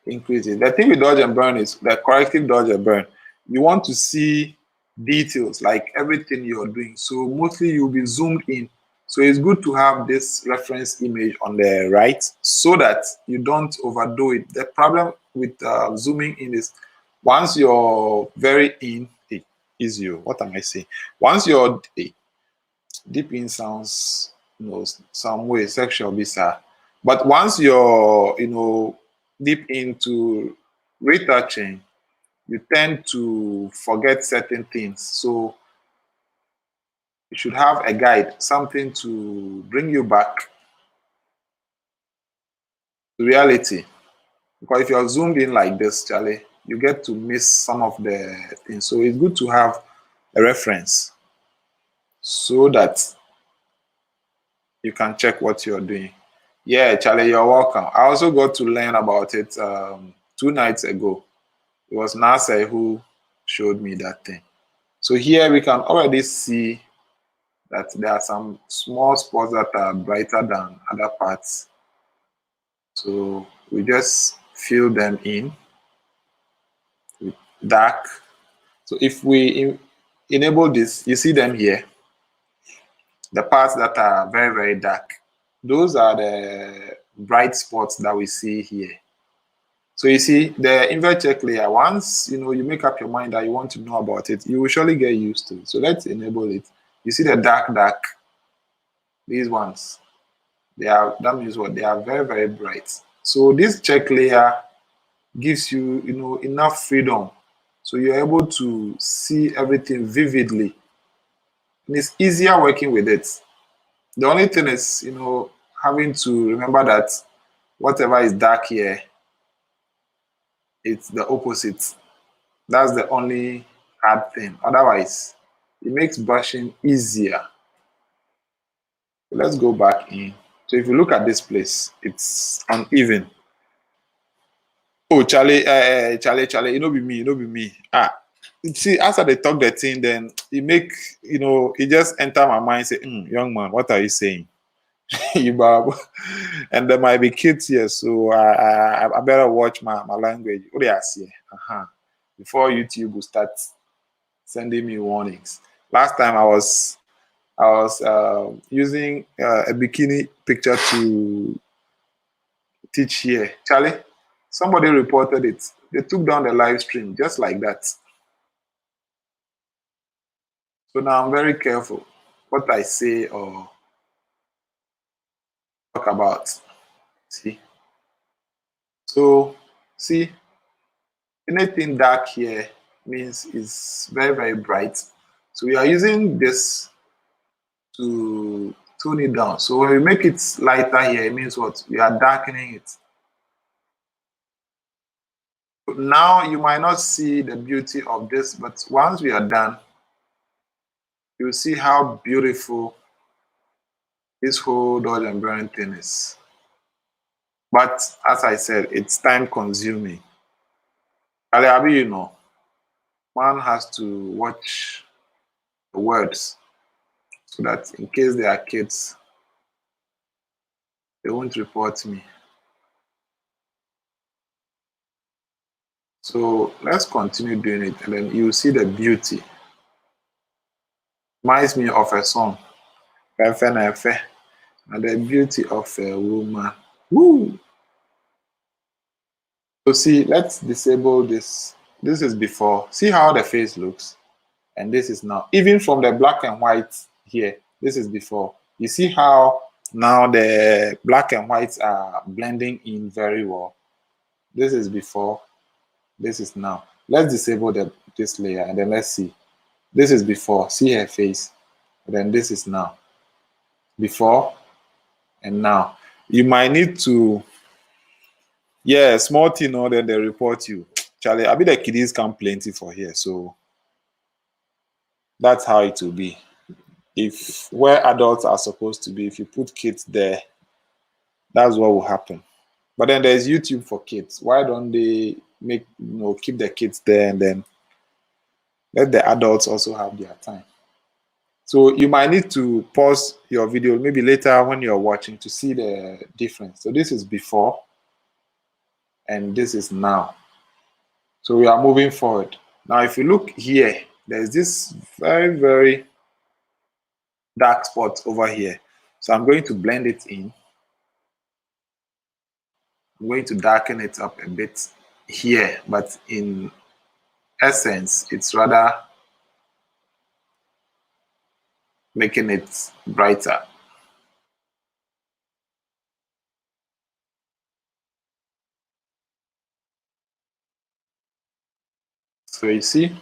increase it. The thing with dodge and burn is the corrective dodge and burn. You want to see details, like everything you're doing. So mostly you'll be zoomed in. So it's good to have this reference image on the right so that you don't overdo it. The problem with zooming in is once you're very in, is you. What am I saying? Once you're deep in sounds, some way sexual bizarre. But once you're, deep into retouching, you tend to forget certain things. So you should have a guide, something to bring you back to reality. Because if you're zoomed in like this, Charlie, you get to miss some of the things. So it's good to have a reference so that you can check what you're doing. Yeah, Charlie, you're welcome. I also got to learn about it 2 nights ago. It was NASA who showed me that thing. So here we can already see that there are some small spots that are brighter than other parts. So we just fill them in with dark. So if we enable this, you see them here. The parts that are very, very dark. Those are the bright spots that we see here. So you see the invert check layer, once you make up your mind that you want to know about it, you will surely get used to it. So let's enable it. You see the dark, these ones, that means what? They are very, very bright. So this check layer gives you enough freedom. So you're able to see everything vividly. And it's easier working with it. The only thing is, having to remember that whatever is dark here, it's the opposite. That's the only hard thing. Otherwise, it makes brushing easier. So let's go back in. So if you look at this place, it's uneven. Oh, Charlie, Charlie, be me. See, after they talk the thing, then it make, it just enter my mind, say, young man, what are you saying? And there might be kids here, so I better watch my language. What do I say? Before YouTube will start sending me warnings. Last time I was using a bikini picture to teach here. Charlie, somebody reported it. They took down the live stream just like that. So now I'm very careful what I say or talk about. See? So, see, anything dark here means it's very, very bright. So we are using this to tone it down. So when we make it lighter here, it means what? We are darkening it. Now you might not see the beauty of this, but once we are done, you'll see how beautiful this whole dodge and burn thing is. But as I said, it's time consuming. Aliabi, one has to watch the words so that in case they are kids, they won't report me. So let's continue doing it, and then you'll see the beauty. Reminds me of a song, and the beauty of a woman. Woo! So see, let's disable this. This is before. See how the face looks, and this is now. Even from the black and white here, This is before. You see how now the black and whites are blending in very well. This is before. This is now. Let's disable this layer and then let's see. This is before. See her face. And then this is now. Before and now. You might need to, yeah, small thing, or then they report you. Charlie, I bet the kiddies come plenty for here. So that's how it will be. If where adults are supposed to be, if you put kids there, that's what will happen. But then there's YouTube for kids. Why don't they keep the kids there and then let the adults also have their time? So you might need to pause your video maybe later when you're watching to see the difference. So this is before and this is now. So we are moving forward. Now, if you look here, there's this very, very dark spot over here. So I'm going to blend it in. I'm going to darken it up a bit here, but in essence, it's rather making it brighter. So you see,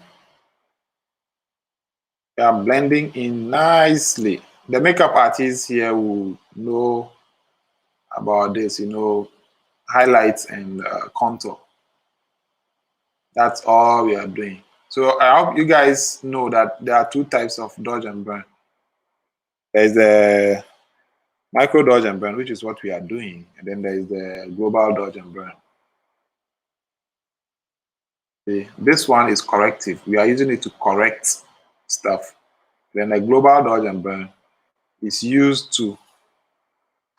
we are blending in nicely. The makeup artists here will know about this, highlights and contour. That's all we are doing. So I hope you guys know that there are two types of dodge and burn. There's the micro dodge and burn, which is what we are doing, and then there is the global dodge and burn. See, this one is corrective. We are using it to correct stuff. Then the global dodge and burn is used to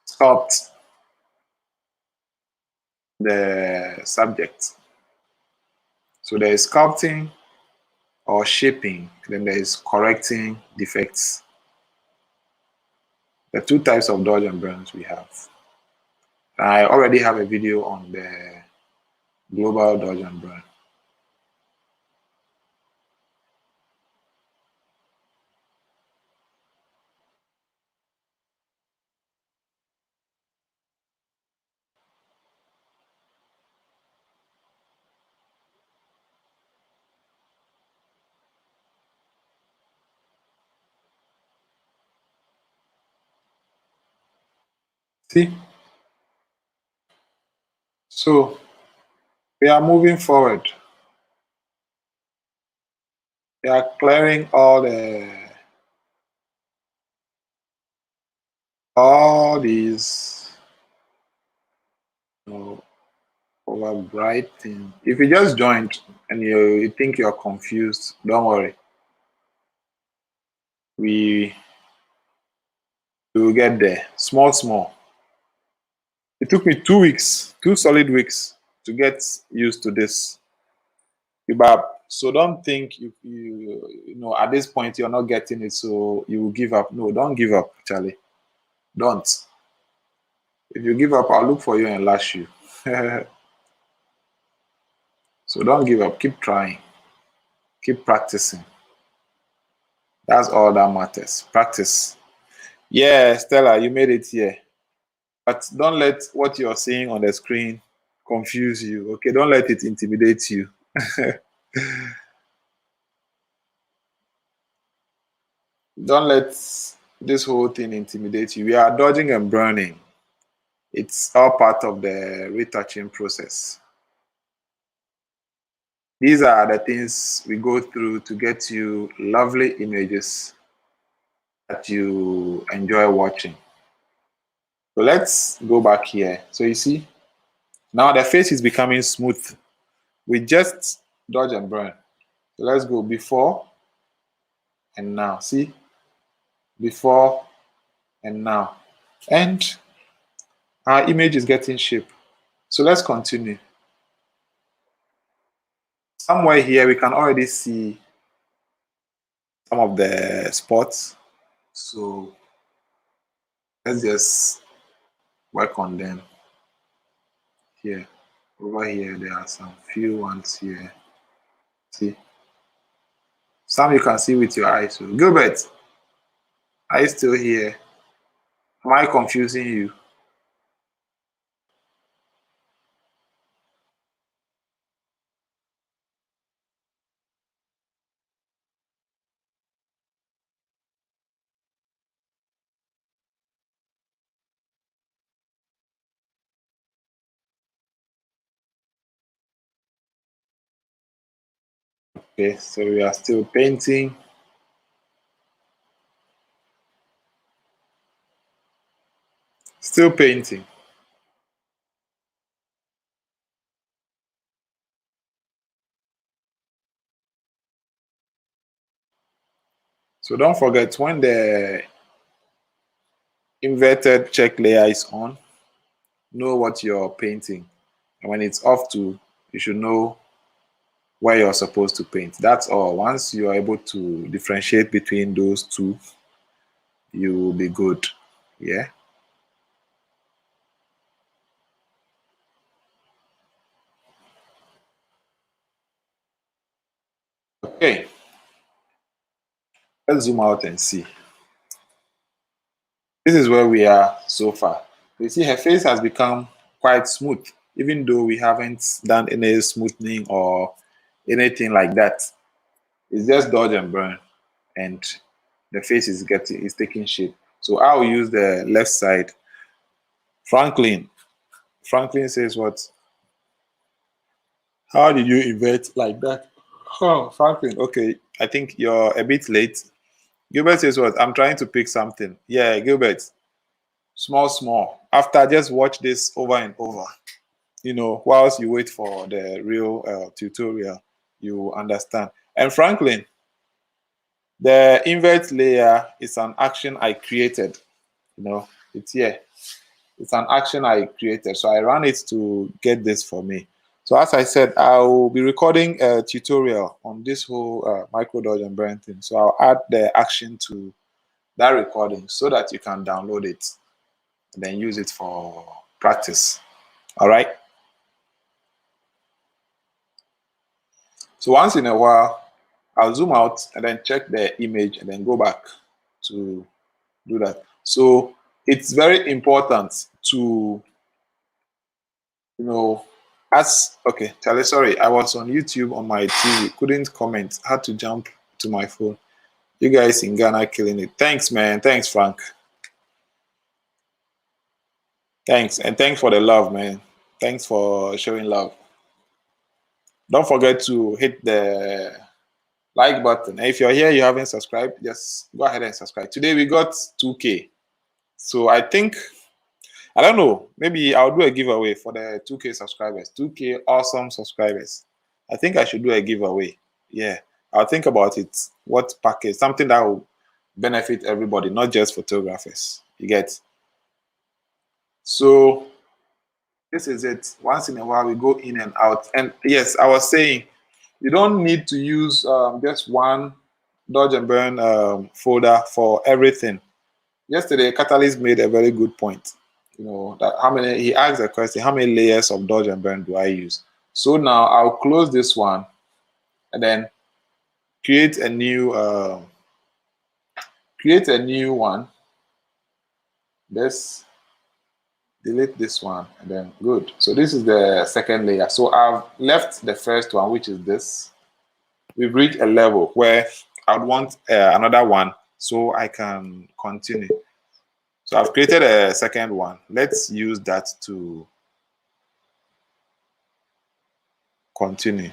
sculpt the subject. So there is sculpting or shaping, then there is correcting defects. The two types of dodge and burns we have. I already have a video on the global dodge and burn. See? So we are moving forward. We are clearing all these over bright things. If you just joined and you think you're confused, don't worry. We will get there. Small. It took me 2 weeks, 2 solid weeks to get used to this. So don't think you at this point you're not getting it, so you will give up. No, don't give up, Charlie. Don't. If you give up, I'll look for you and lash you. So don't give up. Keep trying. Keep practicing. That's all that matters. Practice. Yeah, Stella, you made it here. But don't let what you're seeing on the screen confuse you. Okay, don't let it intimidate you. Don't let this whole thing intimidate you. We are dodging and burning. It's all part of the retouching process. These are the things we go through to get you lovely images that you enjoy watching. So let's go back here. So you see, now the face is becoming smooth. We just dodge and burn. So let's go before and now. See? Before and now. And our image is getting shape. So let's continue. Somewhere here, we can already see some of the spots. So let's just work on them here. Over here, there are some few ones here. See? Some you can see with your eyes. So Gilbert, Are you still here? Am I confusing you? Okay, so we are still painting. Still painting. So don't forget when the inverted check layer is on, know what you're painting. And when it's off to, you should know where you're supposed to paint. That's all. Once you're able to differentiate between those two, you will be good. Yeah. Okay. Let's zoom out and see. This is where we are so far. You see, her face has become quite smooth, even though we haven't done any smoothing or anything like that. It's just dodge and burn, and the face is taking shape. So I'll use the left side. Franklin. Franklin says what? How did you invert like that? Oh, Franklin. Okay, I think you're a bit late. Gilbert says what? I'm trying to pick something. Yeah, Gilbert. Small, small. After just watch this over and over. Whilst you wait for the real tutorial, you understand. And Franklin, the invert layer is an action I created. It's here. It's an action I created. So I ran it to get this for me. So as I said, I will be recording a tutorial on this whole micro dodge and burn thing. So I'll add the action to that recording so that you can download it and then use it for practice. All right. So once in a while, I'll zoom out and then check the image and then go back to do that. So it's very important to, okay, Charlie, sorry, I was on YouTube on my TV, couldn't comment, had to jump to my phone. You guys in Ghana killing it. Thanks, man. Thanks, Frank. Thanks. And thanks for the love, man. Thanks for showing love. Don't forget to hit the like button. And if you're here, you haven't subscribed, just go ahead and subscribe. Today we got 2K. So I think, I don't know, maybe I'll do a giveaway for the 2K subscribers, 2K awesome subscribers. I think I should do a giveaway. Yeah, I'll think about it. What package, something that will benefit everybody, not just photographers. You get? So this is it. Once in a while, we go in and out. And yes, I was saying, you don't need to use just one dodge and burn folder for everything. Yesterday, Catalyst made a very good point. That he asked a question, how many layers of dodge and burn do I use? So now I'll close this one and then create a new one. Let's delete this one and then good. So this is the second layer. So I've left the first one, which is this. We've reached a level where I'd want another one so I can continue. So I've created a second one. Let's use that to continue.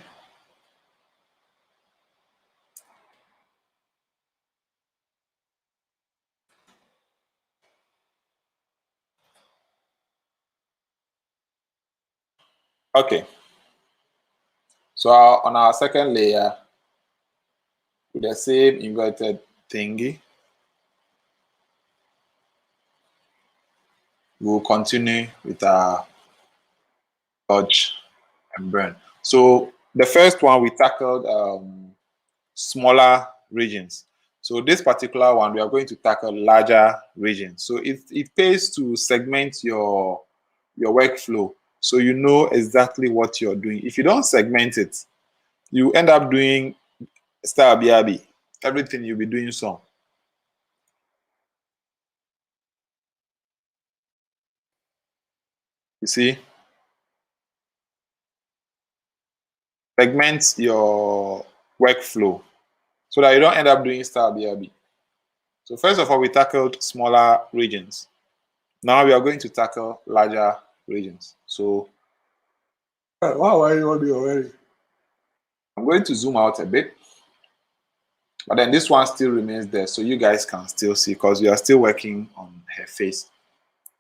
Okay. So on our second layer, with the same inverted thingy, we'll continue with our dodge and burn. So the first one we tackled smaller regions. So this particular one, we are going to tackle larger regions. So it pays to segment your workflow so you know exactly what you're doing. If you don't segment it, you end up doing star BRB. Everything you'll be doing some. You see, segment your workflow so that you don't end up doing style BRB. So first of all, we tackled smaller regions. Now we are going to tackle larger regions. So wow, are you already? I'm going to zoom out a bit, but then this one still remains there, so you guys can still see because we are still working on her face.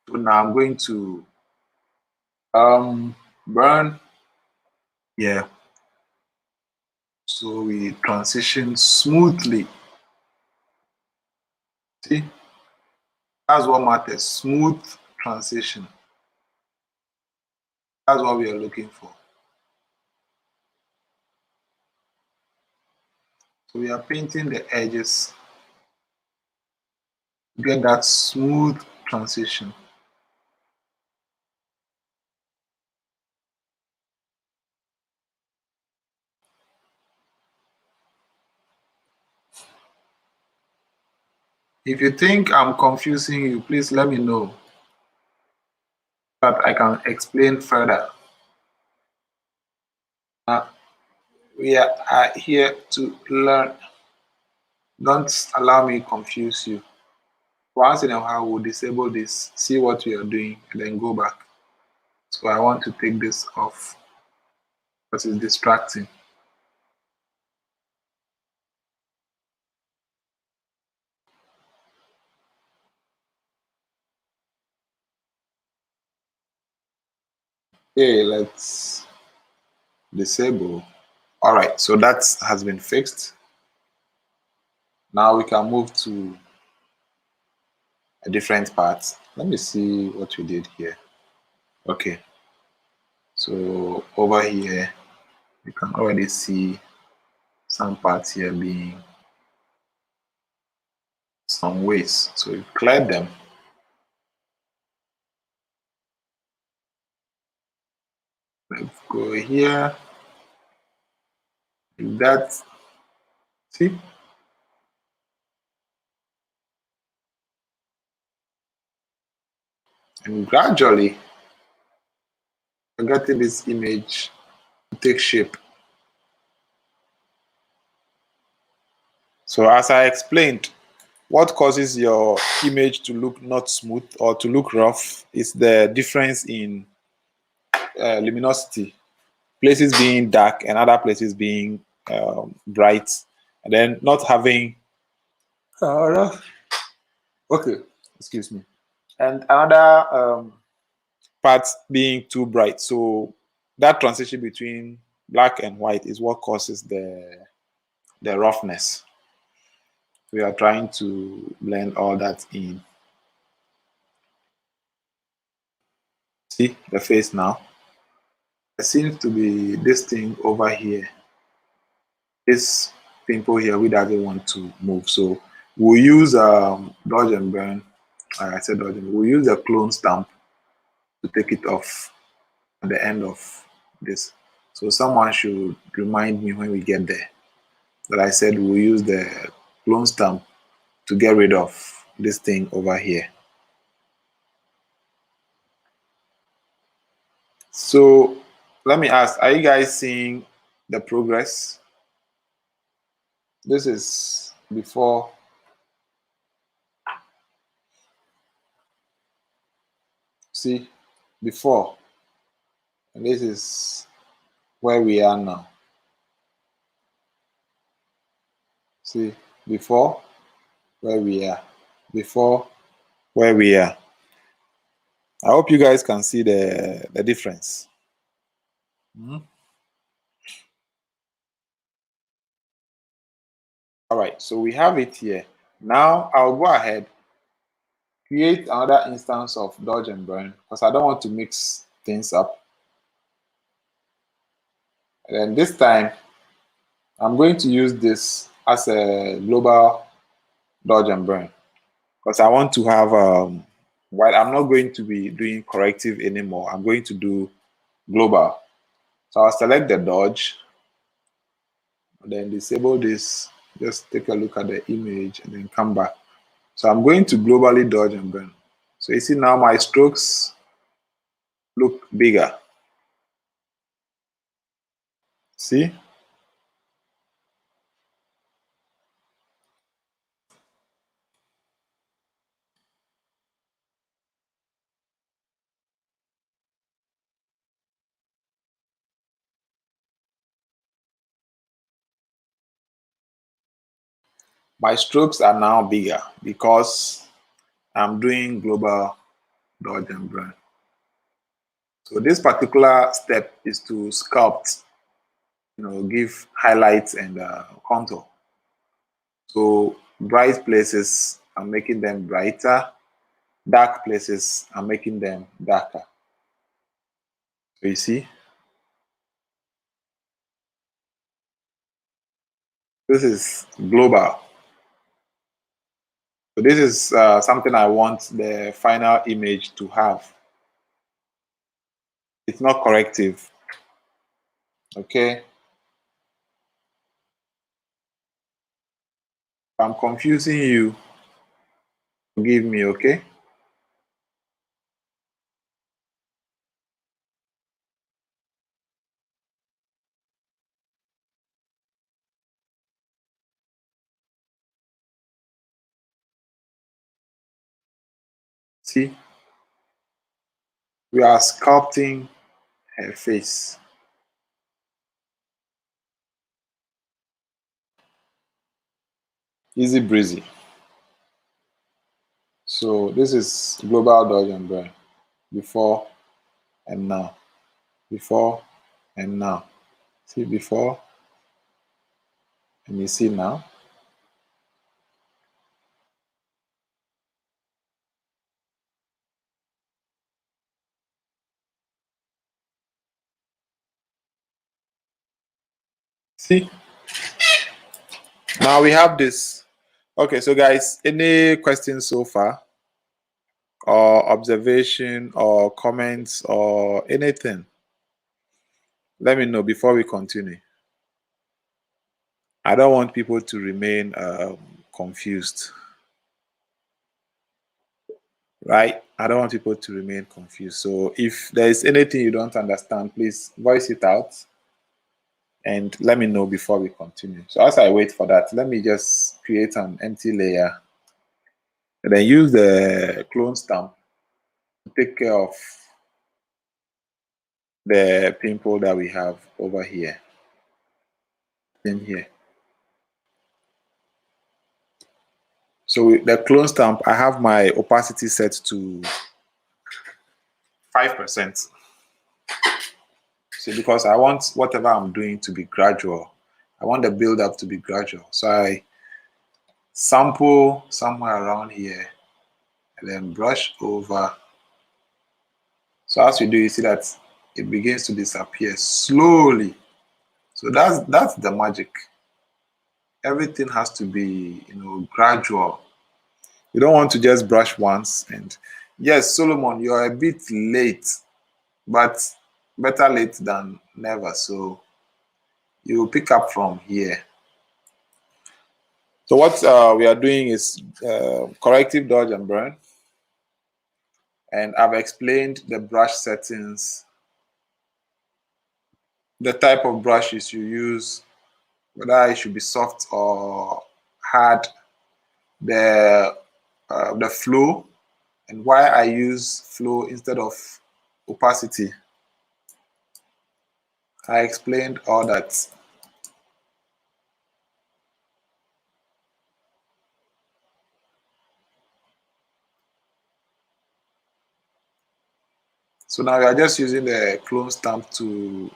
So now I'm going to burn. Yeah. So we transition smoothly. See, that's what matters. Smooth transition. That's what we are looking for. So we are painting the edges to get that smooth transition. If you think I'm confusing you, please let me know that I can explain further. We are here to learn. Don't allow me confuse you. Once in a while, we'll disable this, see what we are doing, and then go back. So I want to take this off because it's distracting. Okay, let's disable. All right, so that has been fixed. Now we can move to a different part. Let me see what we did here. Okay, so over here, you can already see some parts here being some ways. So we've cleared them. Let's go here. That, see? And gradually, I'm getting this image to take shape. So as I explained, what causes your image to look not smooth or to look rough is the difference in luminosity. Places being dark and other places being bright, and then not having okay, excuse me, and another part being too bright. So that transition between black and white is what causes the roughness. We are trying to blend all that in. See the face now. There seems to be this thing over here, this pimple here, we doesn't want to move. So we'll use dodge and burn. Like I said, dodge and burn. We'll use a clone stamp to take it off at the end of this. So someone should remind me when we get there that I said we'll use the clone stamp to get rid of this thing over here. So let me ask, are you guys seeing the progress? This is before. See, before. And this is where we are now. See, before, where we are. Before, where we are. I hope you guys can see the difference. All right, so we have it here. Now I'll go ahead, create another instance of dodge and burn because I don't want to mix things up. And then this time, I'm going to use this as a global dodge and burn because I want to have while I'm not going to be doing corrective anymore, I'm going to do global. So I'll select the dodge, and then disable this, just take a look at the image and then come back. So I'm going to globally dodge and burn. So you see now my strokes look bigger. See? My strokes are now bigger because I'm doing global dodge and burn. So this particular step is to sculpt, give highlights and contour. So bright places, I'm making them brighter. Dark places, I'm making them darker. So you see, this is global. So this is something I want the final image to have. It's not corrective. Okay. If I'm confusing you, forgive me, okay? See, we are sculpting her face. Easy breezy. So this is global dodge and burn. Before and now. Before and now. See before and you see now. See, now we have this. Okay, so guys, any questions so far? Or observation or comments or anything? Let me know before we continue. I don't want people to remain confused. Right? I don't want people to remain confused. So if there is anything you don't understand, please voice it out and let me know before we continue. So as I wait for that, let me just create an empty layer and then use the clone stamp to take care of the pimple that we have over here. In here. So with the clone stamp, I have my opacity set to 5%. See, because I want whatever I'm doing to be gradual. I want the build up to be gradual. So I sample somewhere around here and then brush over. So as we do, you see that it begins to disappear slowly. So that's the magic. Everything has to be, gradual. You don't want to just brush once. And yes, Solomon, you're a bit late, but better late than never. So you pick up from here. So what we are doing is corrective dodge and burn. And I've explained the brush settings, the type of brushes you use, whether it should be soft or hard, the flow, and why I use flow instead of opacity. I explained all that. So now we are just using the clone stamp to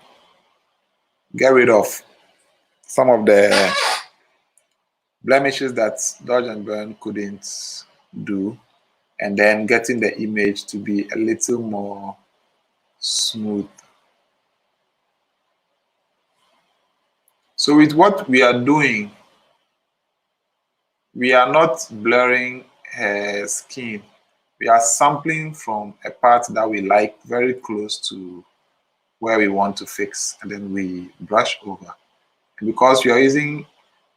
get rid of some of the blemishes that dodge and burn couldn't do, and then getting the image to be a little more smooth. So with what we are doing, we are not blurring her skin. We are sampling from a part that we like very close to where we want to fix, and then we brush over. And because we are using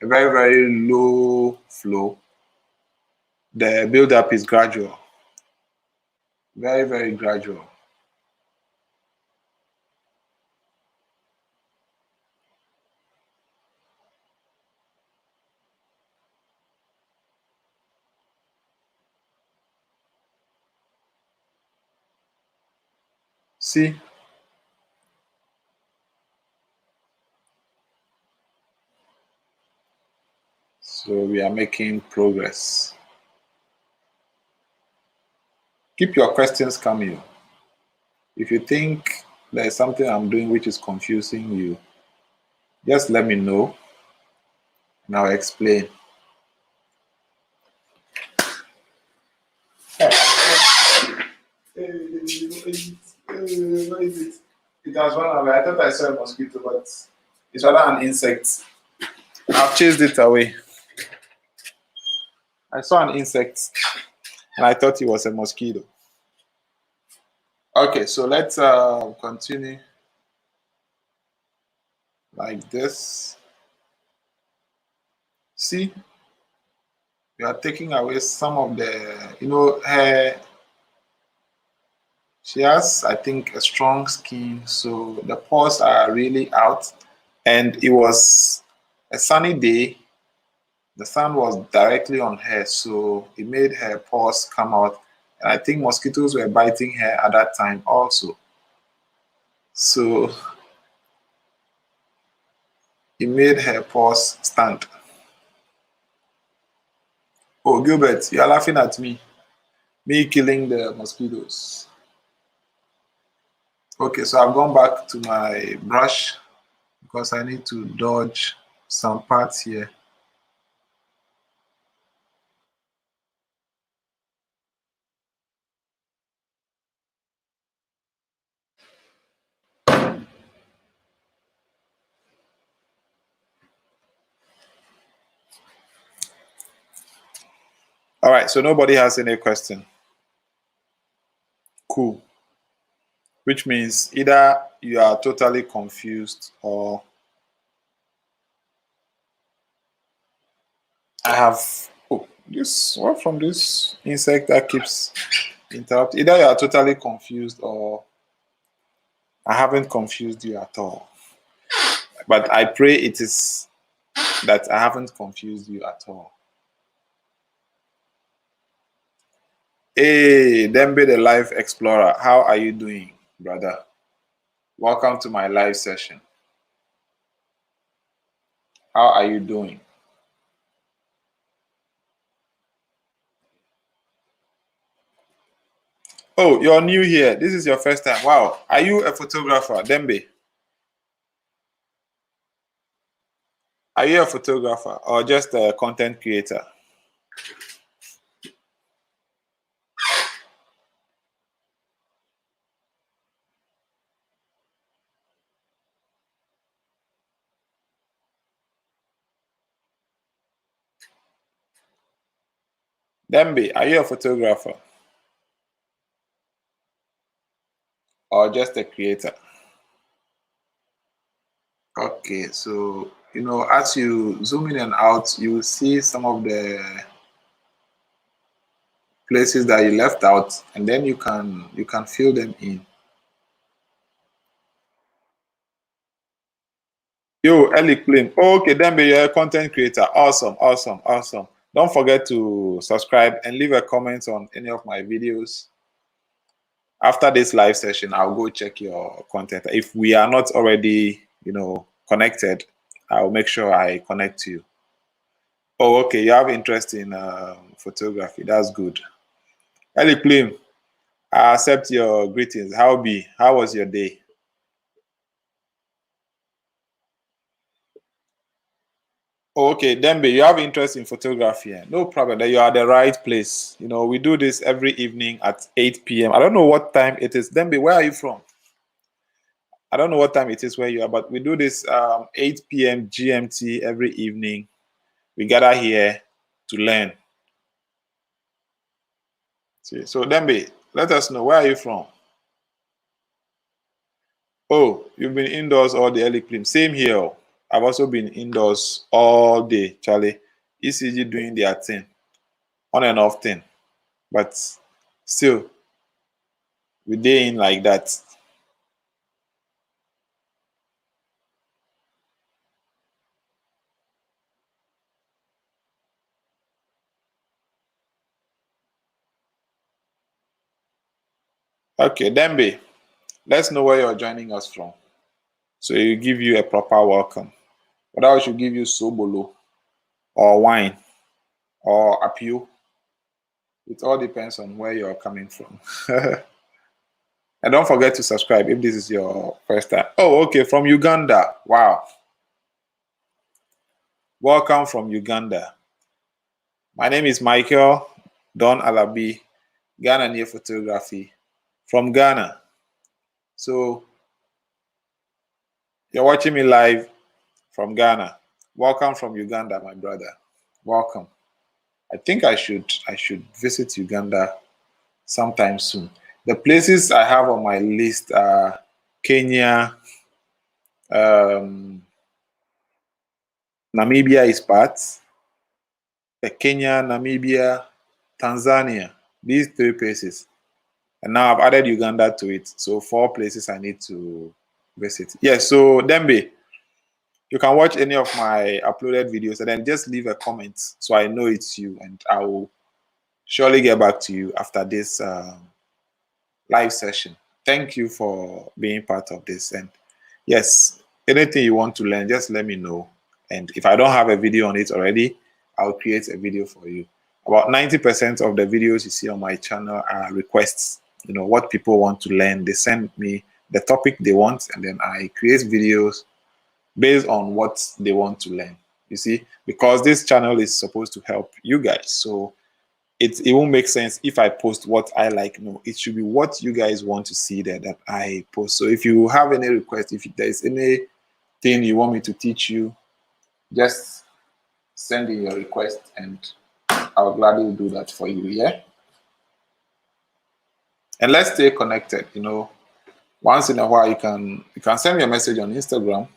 a very, very low flow, the build-up is gradual. Very, very gradual. See? So we are making progress. Keep your questions coming. If you think there's something I'm doing which is confusing you, just let me know and I'll explain. It has run away. I thought I saw a mosquito, but it's rather an insect. I've chased it away. I saw an insect and I thought it was a mosquito. Okay, so let's continue like this. See, we are taking away some of the, hair. She has, I think, a strong skin, so the pores are really out. And it was a sunny day. The sun was directly on her, so it made her pores come out. And I think mosquitoes were biting her at that time also. So it made her pores stand. Oh, Gilbert, you are laughing at me. Me killing the mosquitoes. Okay, so I've gone back to my brush because I need to dodge some parts here. All right, so nobody has any question. Cool. Which means either you are totally confused or I have this what from this insect that keeps interrupting. Either you are totally confused or I haven't confused you at all. But I pray it is that I haven't confused you at all. Hey, Dembe the Life Explorer, how are you doing, brother? Welcome to my live session. How are you doing? Oh, you're new here. This is your first time. Wow. Are you a photographer, Dembe? Are you a photographer or just a content creator? Dembe, are you a photographer or just a creator? Okay, so as you zoom in and out, you will see some of the places that you left out, and then you can fill them in. Yo, Ellie Clean. Okay, Dembe, you're a content creator. Awesome, awesome, awesome. Don't forget to subscribe and leave a comment on any of my videos. After this live session, I'll go check your content. If we are not already, connected, I'll make sure I connect to you. Oh, okay. You have interest in photography. That's good. Ellie Plim, I accept your greetings. How was your day? Oh, okay, Dembe, you have interest in photography. No problem. Then you are at the right place. We do this every evening at 8 p.m. I don't know what time it is. Dembe, where are you from? I don't know what time it is where you are, but we do this 8 p.m. GMT every evening. We gather here to learn. See, so Dembe, let us know, where are you from? Oh, you've been indoors all day, early Plim. Same here. Oh. I've also been indoors all day, Charlie. ECG doing their thing, on and off thing. But still, we day in like that. Okay, Dembe, Let's know where you're joining us from. So it will give you a proper welcome. Whether I should give you sobolo or wine or apio, it all depends on where you're coming from. And don't forget to subscribe if this is your first time. Oh, okay, from Uganda. Wow. Welcome from Uganda. My name is Michael Don Alabi, Ghananie Photography from Ghana. So you're watching me live from Ghana. Welcome from Uganda, my brother. Welcome. I think I should visit Uganda sometime soon. The places I have on my list are Kenya, Namibia is part, Kenya, Namibia, Tanzania. These three places. And now I've added Uganda to it. So 4 places I need to visit. Yes, so Dembe, you can watch any of my uploaded videos and then just leave a comment so I know it's you, and I will surely get back to you after this live session. Thank you for being part of this. And yes, anything you want to learn, just let me know. And if I don't have a video on it already, I'll create a video for you. About 90% of the videos you see on my channel are requests. You know, what people want to learn. They send me the topic they want, and then I create videos based on what they want to learn. You see, because this channel is supposed to help you guys. So it won't make sense if I post what I like. No, it should be what you guys want to see there that I post. So if you have any request, if there's anything you want me to teach you, just send in your request and I'll gladly do that for you. Yeah. And let's stay connected. You know, once in a while you can send me a message on Instagram.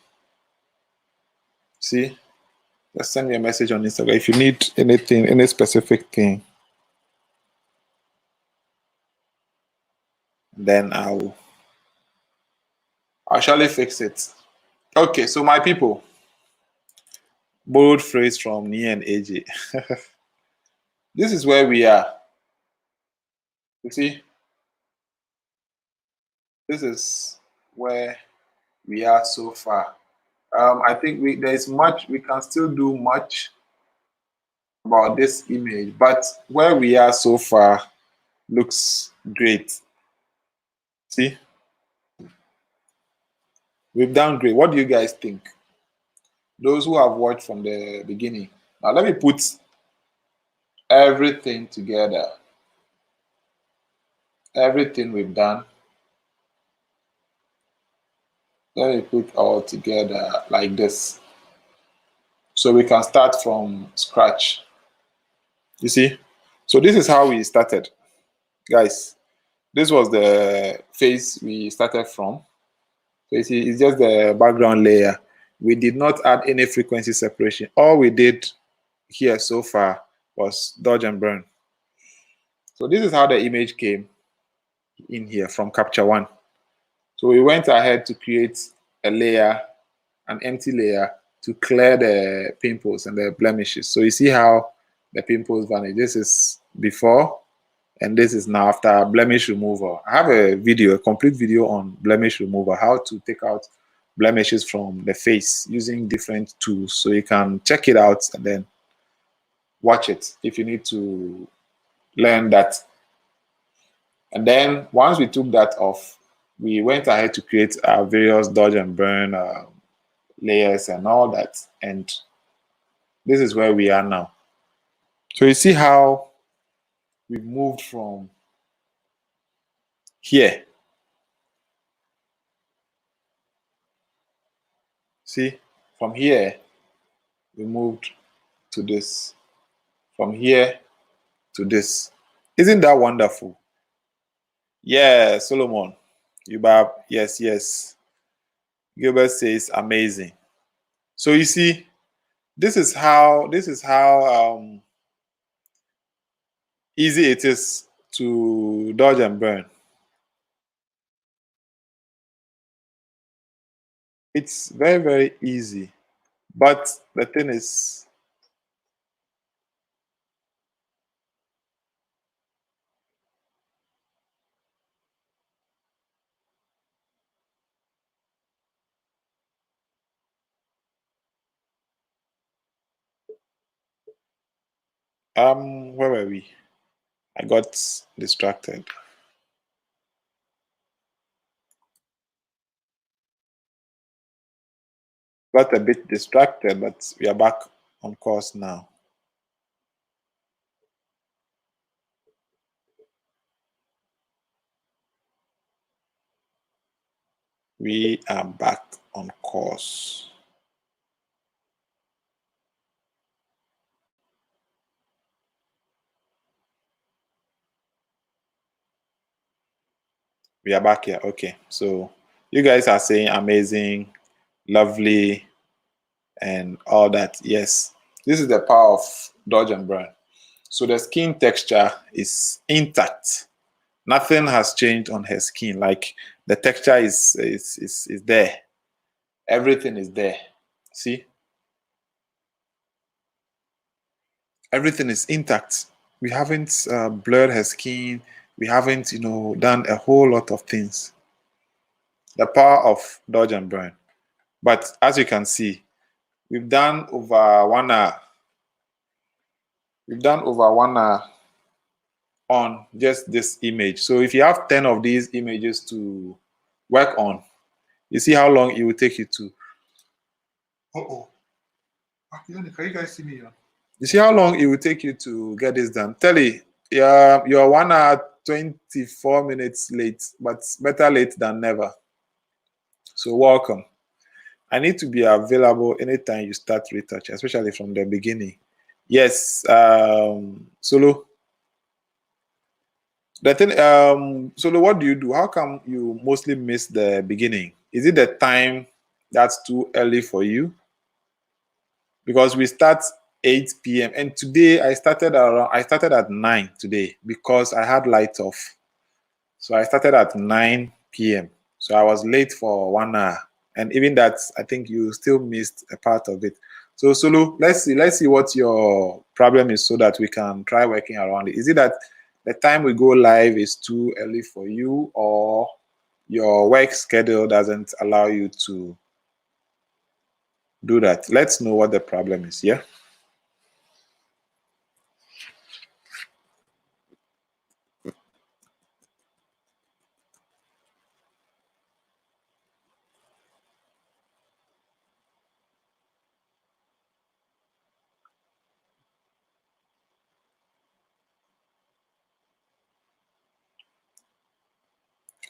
See, just send me a message on Instagram if you need anything, any specific thing. Then I'll surely fix it. Okay, so my people, borrowed phrase from Nia and AJ. This is where we are. You see, this is where we are so far. I think there's much, we can still do much about this image, but where we are so far looks great. See, we've done great. What do you guys think? Those who have watched from the beginning. Now let me put everything together. Everything we've done. Let me put all together like this. So we can start from scratch. You see? So this is how we started. Guys, this was the face we started from. So you see, it's just the background layer. We did not add any frequency separation. All we did here so far was dodge and burn. So this is how the image came in here from capture one. So we went ahead to create a layer, an empty layer, to clear the pimples and the blemishes. So you see how the pimples vanish. This is before, and this is now after blemish removal. I have a video, a complete video on blemish removal, how to take out blemishes from the face using different tools. So you can check it out and then watch it if you need to learn that. And then once we took that off, we went ahead to create our various dodge and burn layers and all that. And this is where we are now. So you see how we've moved from here. See, from here, we moved to this. From here to this. Isn't that wonderful? Yeah, Solomon. Yubab, yes, yes. Gilbert says amazing. So you see, this is how easy it is to dodge and burn. It's very, very easy. But the thing is, Where were we? I got distracted. Got a bit distracted, but we are back on course now. We are back on course. We are back here. Okay. So you guys are saying amazing, lovely, and all that. Yes. This is the power of dodge and burn. So the skin texture is intact. Nothing has changed on her skin. Like the texture is there. Everything is there. See? Everything is intact. We haven't blurred her skin. We haven't, done a whole lot of things. The power of dodge and burn. But as you can see, we've done over 1 hour. We've done over 1 hour on just this image. So if you have 10 of these images to work on, you see how long it will take you to. Uh-oh. Can you guys see me here? You see how long it will take you to get this done. Telly, you're 1 hour 24 minutes late, but better late than never. So welcome. I need to be available anytime you start retouch, especially from the beginning. Yes, Solo. The thing, Solo, what do you do? How come you mostly miss the beginning? Is it the time that's too early for you? Because we start 8 p.m. and today I started at 9 today because I had light off. So I started at 9 p.m. So I was late for 1 hour. And even that, I think you still missed a part of it. So Sulu, let's see what your problem is so that we can try working around it. Is it that the time we go live is too early for you, or your work schedule doesn't allow you to do that? Let's know what the problem is, yeah?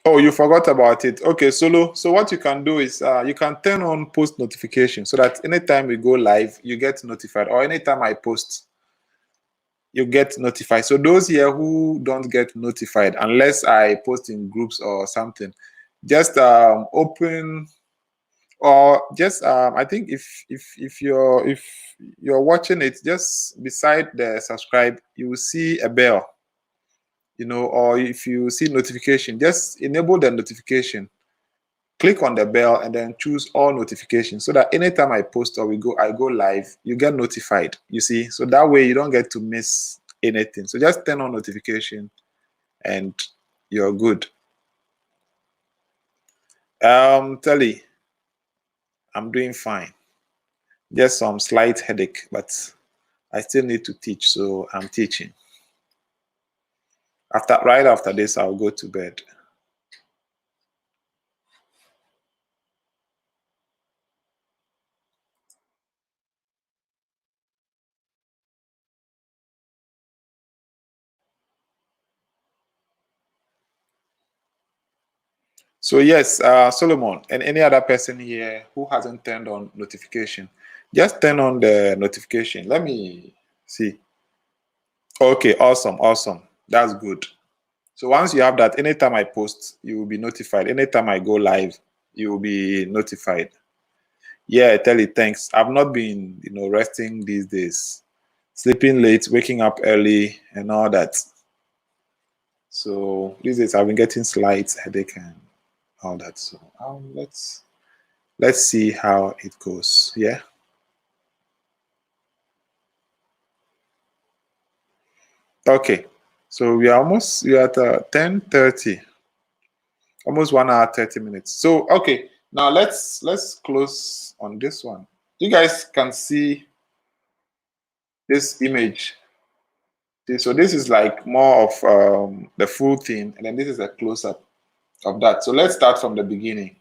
Oh, you forgot about it. Okay, Solo. So what you can do is you can turn on post notification so that anytime we go live, you get notified, or anytime I post, you get notified. So those here who don't get notified, unless I post in groups or something, just open, or just I think if you're watching it, just beside the subscribe, you will see a bell, or if you see notification, just enable the notification. Click on the bell and then choose all notifications so that anytime I post or I go live, you get notified. You see, so that way you don't get to miss anything. So just turn on notification and you're good. Telly, I'm doing fine. Just some slight headache, but I still need to teach, so I'm teaching. Right after this, I'll go to bed. So yes, Solomon and any other person here who hasn't turned on notification, just turn on the notification. Let me see. Okay, awesome. That's good. So once you have that, anytime I post, you will be notified. Anytime I go live, you will be notified. Yeah, tell it thanks. I've not been, resting these days, sleeping late, waking up early, and all that. So these days I've been getting slight headache and all that. So let's see how it goes. Yeah. Okay. So we are at 10:30, almost 1 hour 30 minutes. So okay, now let's close on this one. You guys can see this image. See, so this is like more of the full thing, and then this is a close-up of that. So let's start from the beginning.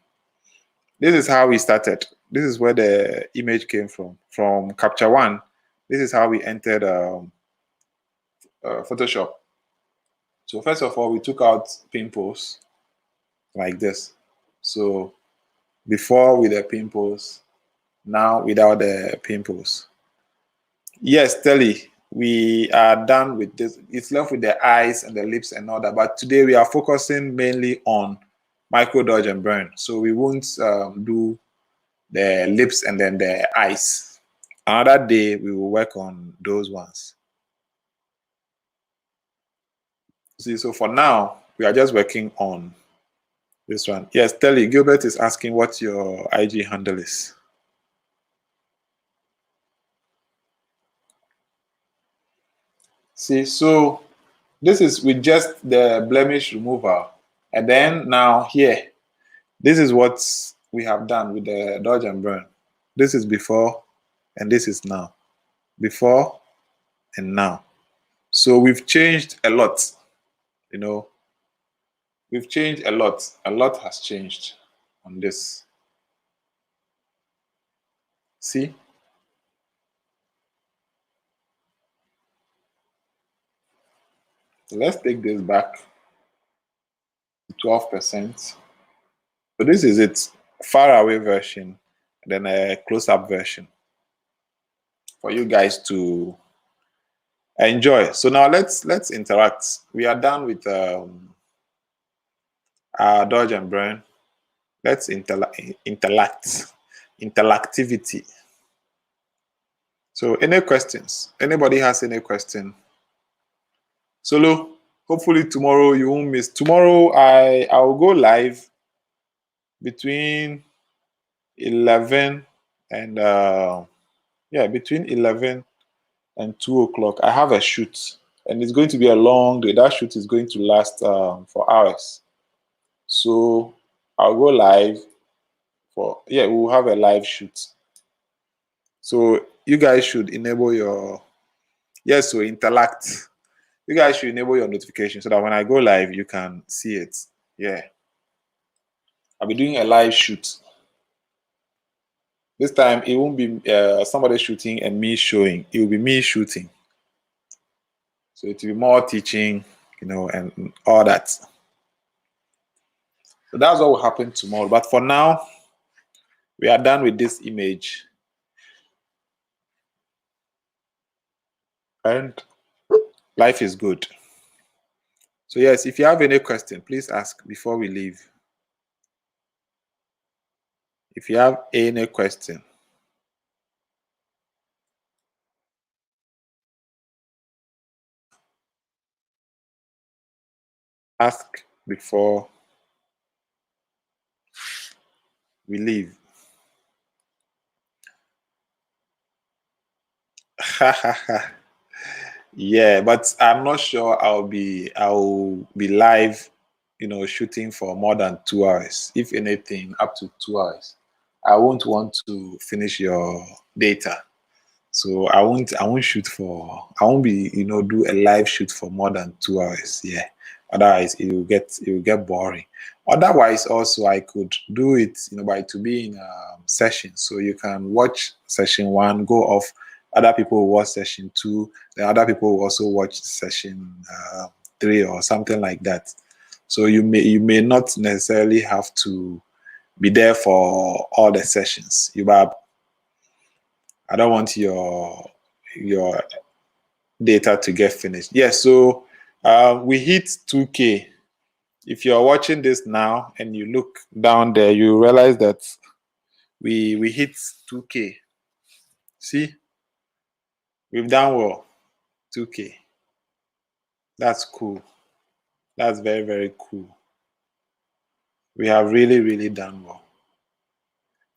This is how we started. This is where the image came from Capture One. This is how we entered Photoshop. So first of all, we took out pimples like this. So before with the pimples, now without the pimples. Yes, Telly, we are done with this. It's left with the eyes and the lips and all that. But today we are focusing mainly on micro dodge and burn. So we won't do the lips and then the eyes. Another day we will work on those ones. See, so for now, we are just working on this one. Yes, Telly, Gilbert is asking what your IG handle is. See, so this is with just the blemish removal. And then now here, this is what we have done with the dodge and burn. This is before and this is now. Before and now. So we've changed a lot, you know. We've changed a lot. A lot has changed on this. See? So let's take this back to 12%. So this is its far away version, then a close-up version for you guys to enjoy. So now let's interact. We are done with our dodge and burn. Let's interactivity. So any questions? Anybody has any question? Solo, hopefully tomorrow you won't miss. Tomorrow I will go live between 11 and between 11 and 2 o'clock. I have a shoot and it's going to be a long day. That shoot is going to last for hours. So I'll go live for, we'll have a live shoot. So you guys should enable your, so interact. You guys should enable your notification so that when I go live, you can see it. Yeah. I'll be doing a live shoot. This time, it won't be somebody shooting and me showing. It will be me shooting. So it will be more teaching, and all that. So that's what will happen tomorrow. But for now, we are done with this image. And life is good. So yes, if you have any question, please ask before we leave. If you have any question. Ask before we leave. Yeah, but I'm not sure I'll be live, shooting for more than 2 hours. If anything, up to 2 hours. I won't want to finish your data. So I won't be, do a live shoot for more than 2 hours. Yeah. Otherwise it will get boring. Otherwise, also I could do it, by to be in session. So you can watch session 1, go off. Other people will watch session 2. The other people will also watch session 3 or something like that. So you may not necessarily have to be there for all the sessions. I don't want your data to get finished. Yes, so we hit 2K. If you're watching this now and you look down there, you realize that we hit 2K. See, we've done well. 2K. That's cool. That's very, very cool. We have really, really done well.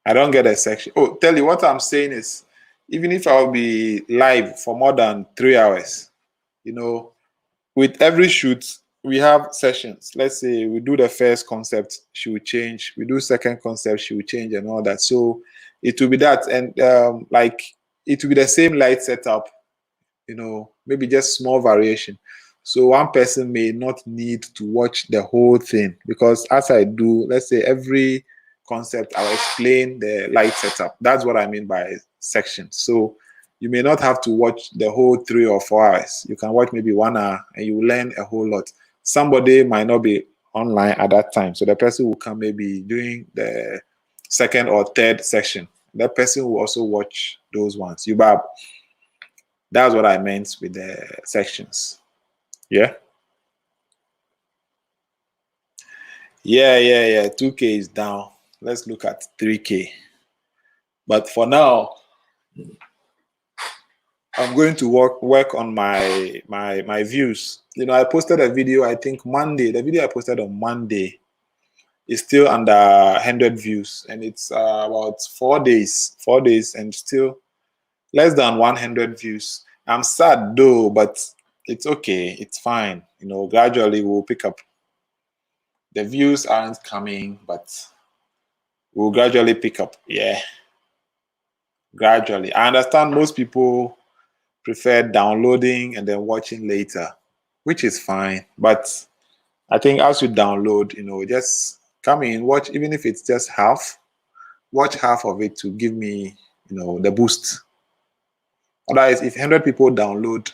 I don't get a section. Oh, tell you what I'm saying is, even if I'll be live for more than 3 hours, with every shoot, we have sessions. Let's say we do the first concept, she will change. We do second concept, she will change and all that. So it will be that. And it will be the same light setup. maybe just small variation. So one person may not need to watch the whole thing, because as I do, let's say every concept, I'll explain the light setup. That's what I mean by sections. So you may not have to watch the whole 3 or 4 hours. You can watch maybe 1 hour and you learn a whole lot. Somebody might not be online at that time, so the person will come maybe doing the second or third section. That person will also watch those ones. That's what I meant with the sections. Yeah. Yeah. 2K is down. Let's look at 3K. But for now, I'm going to work on my views. I posted a video, I think Monday. The video I posted on Monday is still under 100 views, and it's about 4 days, and still less than 100 views. I'm sad though, but it's okay. It's fine. Gradually we'll pick up. The views aren't coming, but we'll gradually pick up. Yeah, gradually. I understand most people prefer downloading and then watching later, which is fine. But I think as you download, just come in, watch, even if it's just half, watch half of it to give me, the boost. Otherwise, if 100 people download,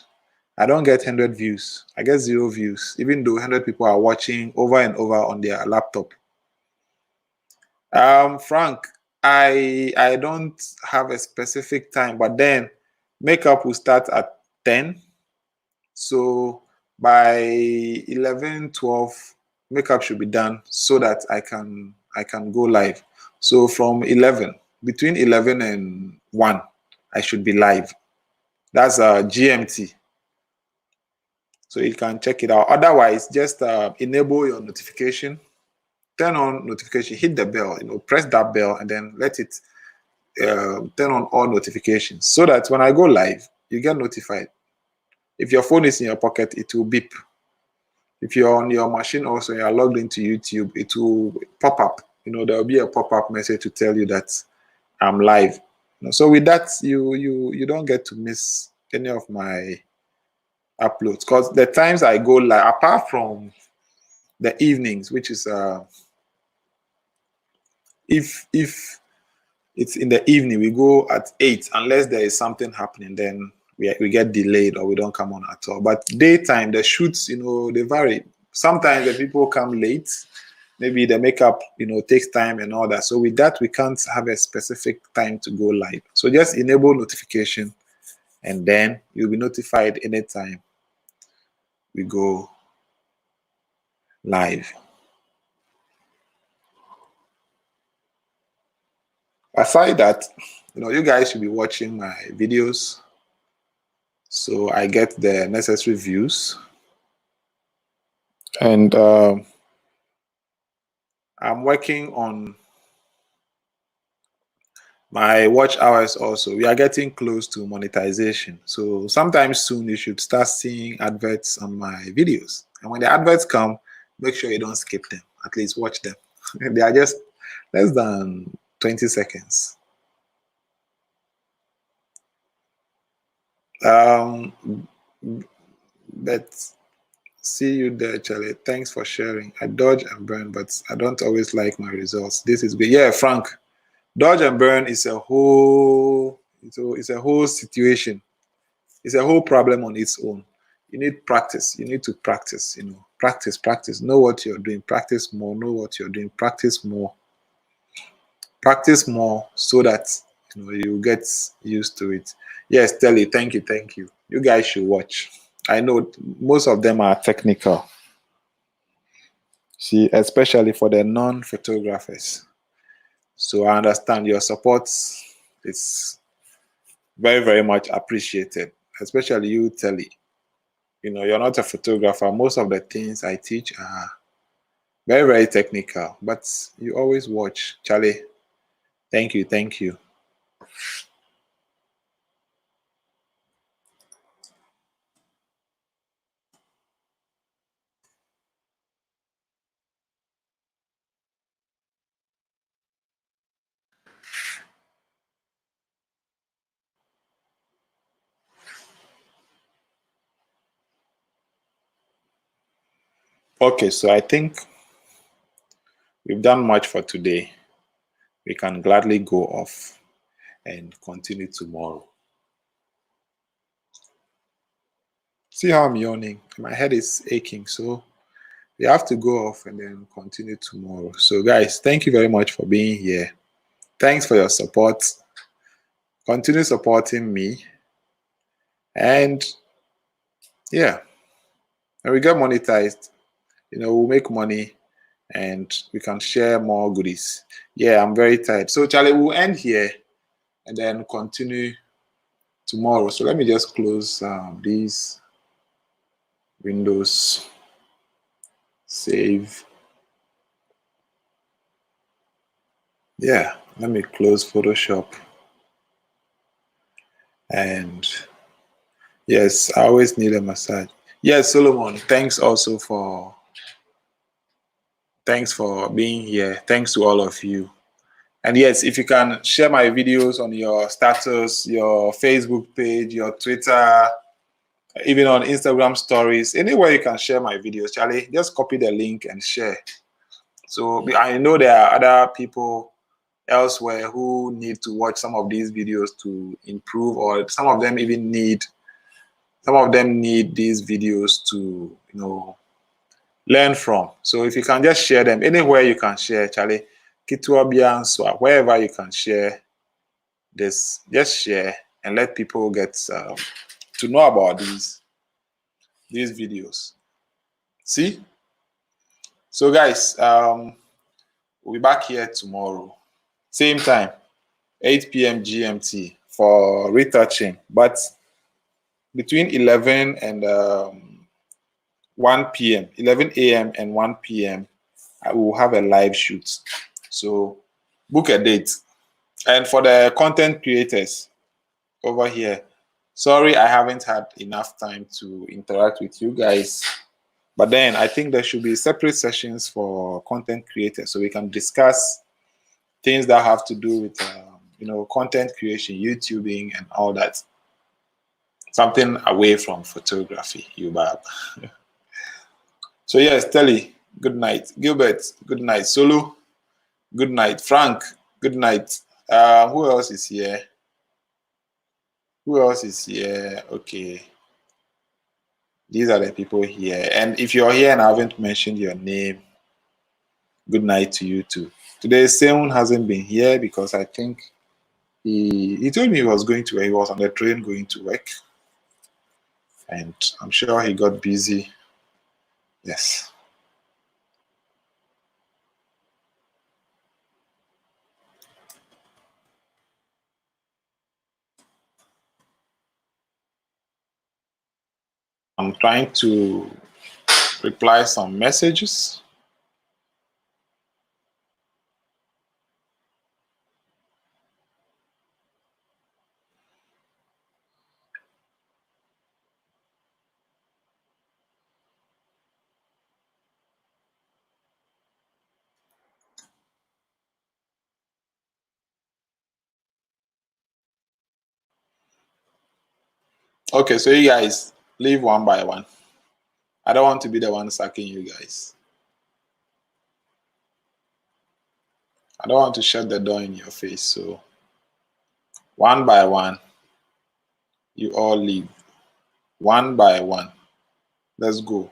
I don't get 100 views. I get 0 views, even though 100 people are watching over and over on their laptop. Frank, I don't have a specific time, but then makeup will start at 10. So by 11, 12, makeup should be done so that I can go live. So from 11, between 11 and 1, I should be live. That's GMT. So you can check it out. Otherwise, just enable your notification, turn on notification, hit the bell, press that bell, and then let it turn on all notifications so that when I go live, you get notified. If your phone is in your pocket, it will beep. If you're on your machine also, you're logged into YouTube, it will pop up. There will be a pop-up message to tell you that I'm live. So with that, you don't get to miss any of my uploads, because the times I go live, apart from the evenings, which is if it's in the evening, we go at 8, unless there is something happening, then we get delayed or we don't come on at all. But daytime, the shoots, they vary. Sometimes the people come late, maybe the makeup, takes time and all that. So with that, we can't have a specific time to go live. So just enable notification, and then you'll be notified anytime we go live. Aside that, you guys should be watching my videos so I get the necessary views. And I'm working on my watch hours also. We are getting close to monetization. So sometime soon you should start seeing adverts on my videos. And when the adverts come, make sure you don't skip them. At least watch them. They are just less than 20 seconds. But see you there, Charlie. Thanks for sharing. I dodge and burn, but I don't always like my results. This is good. Yeah, Frank. Dodge and burn is a whole situation. It's a whole problem on its own. You need practice. You need to practice, practice. Know what you're doing. Practice more. Know what you're doing. Practice more. Practice more so that you get used to it. Yes, Telly, thank you. You guys should watch. I know most of them are technical. See, especially for the non-photographers. So I understand your support is very, very much appreciated, especially you, Telly. You're not a photographer. Most of the things I teach are very, very technical, but you always watch. Charlie, thank you. Okay, so I think we've done much for today. We can gladly go off and continue tomorrow. See how I'm yawning? My head is aching, so we have to go off and then continue tomorrow. So, guys, thank you very much for being here. Thanks for your support. Continue supporting me. And yeah, when we get monetized, we'll make money and we can share more goodies. Yeah, I'm very tired. So, Charlie, we'll end here and then continue tomorrow. So, let me just close these windows, save. Yeah, let me close Photoshop. And yes, I always need a massage. Yes, Solomon, thanks for being here. Thanks to all of you. And yes, if you can share my videos on your status, your Facebook page, your Twitter, even on Instagram stories, anywhere you can share my videos, Charlie, just copy the link and share. So I know there are other people elsewhere who need to watch some of these videos to improve, or some of them need these videos to learn from. So if you can just share them anywhere you can share, Charlie, wherever you can share this, just share and let people get to know about these videos. See? So guys, we'll be back here tomorrow. Same time, 8 p.m. GMT for retouching. But between 11 and 1 p.m., 11 a.m. and 1 p.m., I will have a live shoot. So book a date. And for the content creators over here, sorry I haven't had enough time to interact with you guys. But then I think there should be separate sessions for content creators so we can discuss things that have to do with content creation, YouTubing, and all that. Something away from photography, you bab. So yes, Telly, good night. Gilbert, good night. Solo, good night. Frank, good night. Who else is here? Who else is here? Okay. These are the people here. And if you're here and I haven't mentioned your name, good night to you too. Today, Seun hasn't been here because I think he told me he was on the train going to work. And I'm sure he got busy. Yes. I'm trying to reply some messages. Okay, so you guys leave one by one. I don't want to be the one sacking you guys. I don't want to shut the door in your face. So one by one, you all leave. One by one. Let's go.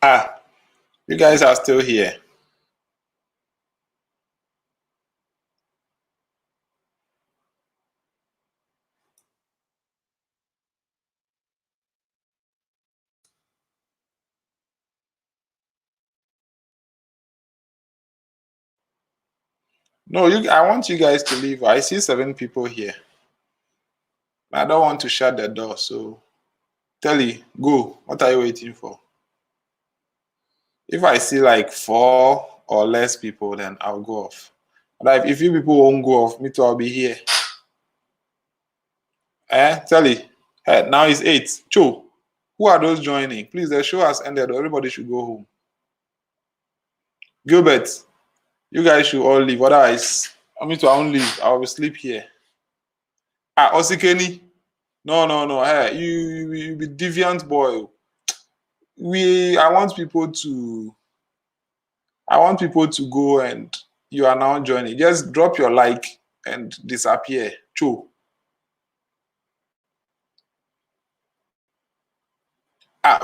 Ah, you guys are still here. No, I want you guys to leave. I see 7 people here. I don't want to shut the door, so Telly, go. What are you waiting for? If I see like 4 or less people, then I'll go off. But if you people won't go off, me too, I'll be here. Telly. Hey, now it's 8. Cho, who are those joining? Please, the show has ended. Everybody should go home. Gilbert, you guys should all leave. Otherwise, me too, I won't leave. I will sleep here. Osikeni. No, no, no. Hey, you be deviant boy. I want people to go and you are now joining. Just drop your like and disappear. Cho.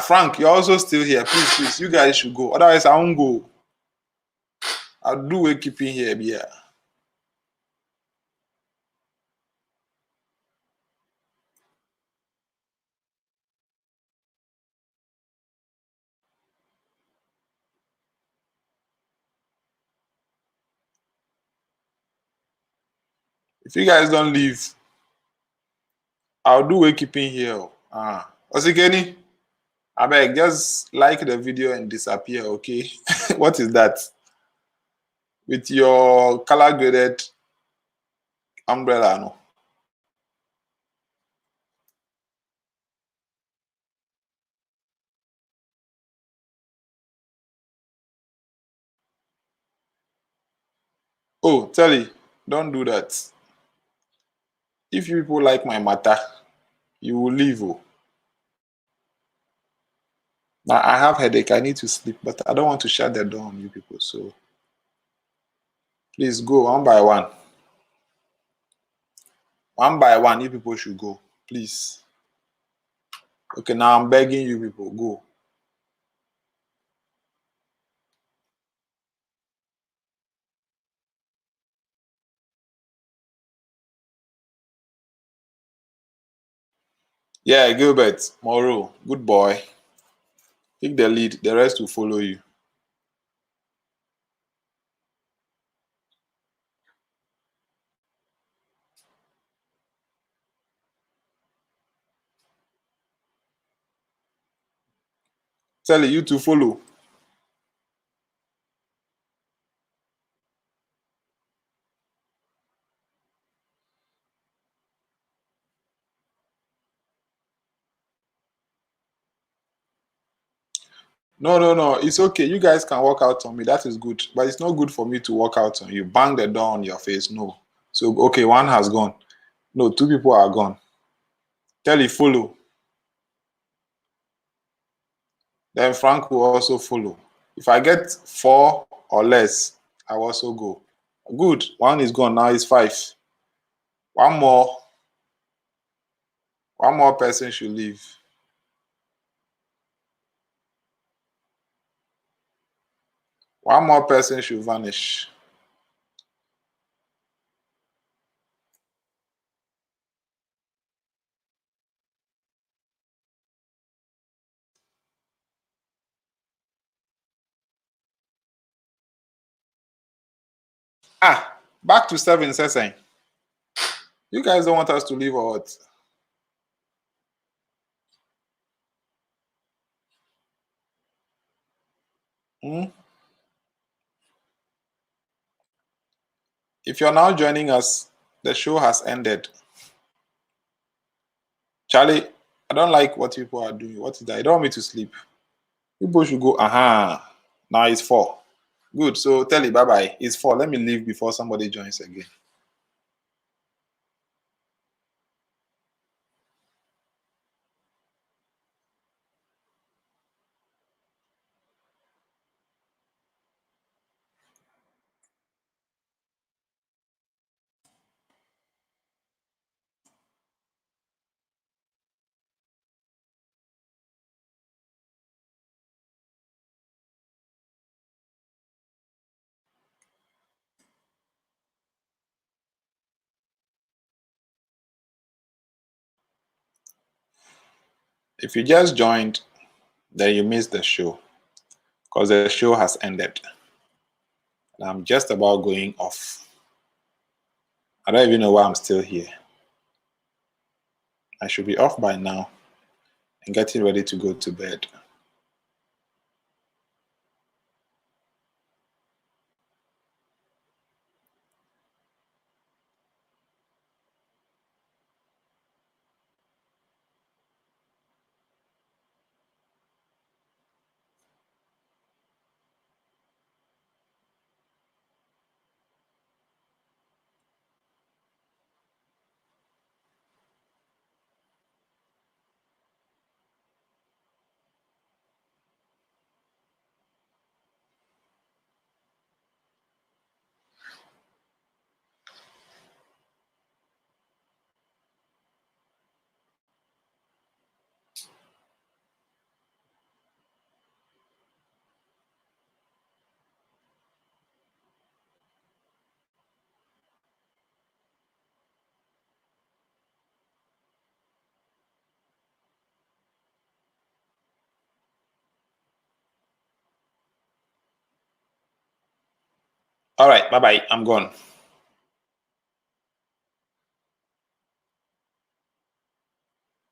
Frank, you're also still here. Please, you guys should go. Otherwise, I won't go. I'll do way keeping here. Yeah. If you guys don't leave, I'll do way keeping here. Osikeni, I beg, just like the video and disappear, okay? What is that? With your color graded umbrella, no? Oh, Telly, don't do that. If you people like my matter, you will leave. Oh. Now I have headache. I need to sleep, but I don't want to shut the door on you people. So please go one by one. One by one, you people should go. Please. Okay, now I'm begging you people, go. Yeah, Gilbert, Moro, good boy. Take the lead, the rest will follow you. Tell you to follow. No, no, no. It's okay. You guys can walk out on me. That is good. But it's not good for me to walk out on you. Bang the door on your face. No. So, okay, one has gone. No, 2 people are gone. Tell you follow. Then Frank will also follow. If I get 4 or less, I will also go. Good. One is gone. Now it's 5. One more. One more person should leave. One more person should vanish. Back to 7, Seseng. You guys don't want us to leave or what? Hmm? If you're now joining us, the show has ended. Charlie, I don't like what people are doing. What is that? You don't want me to sleep. People should go, now it's 4. Good. So tell you bye-bye. It's 4. Let me leave before somebody joins again. If you just joined, then you missed the show because the show has ended. And I'm just about going off. I don't even know why I'm still here. I should be off by now and getting ready to go to bed. All right, bye-bye. I'm gone.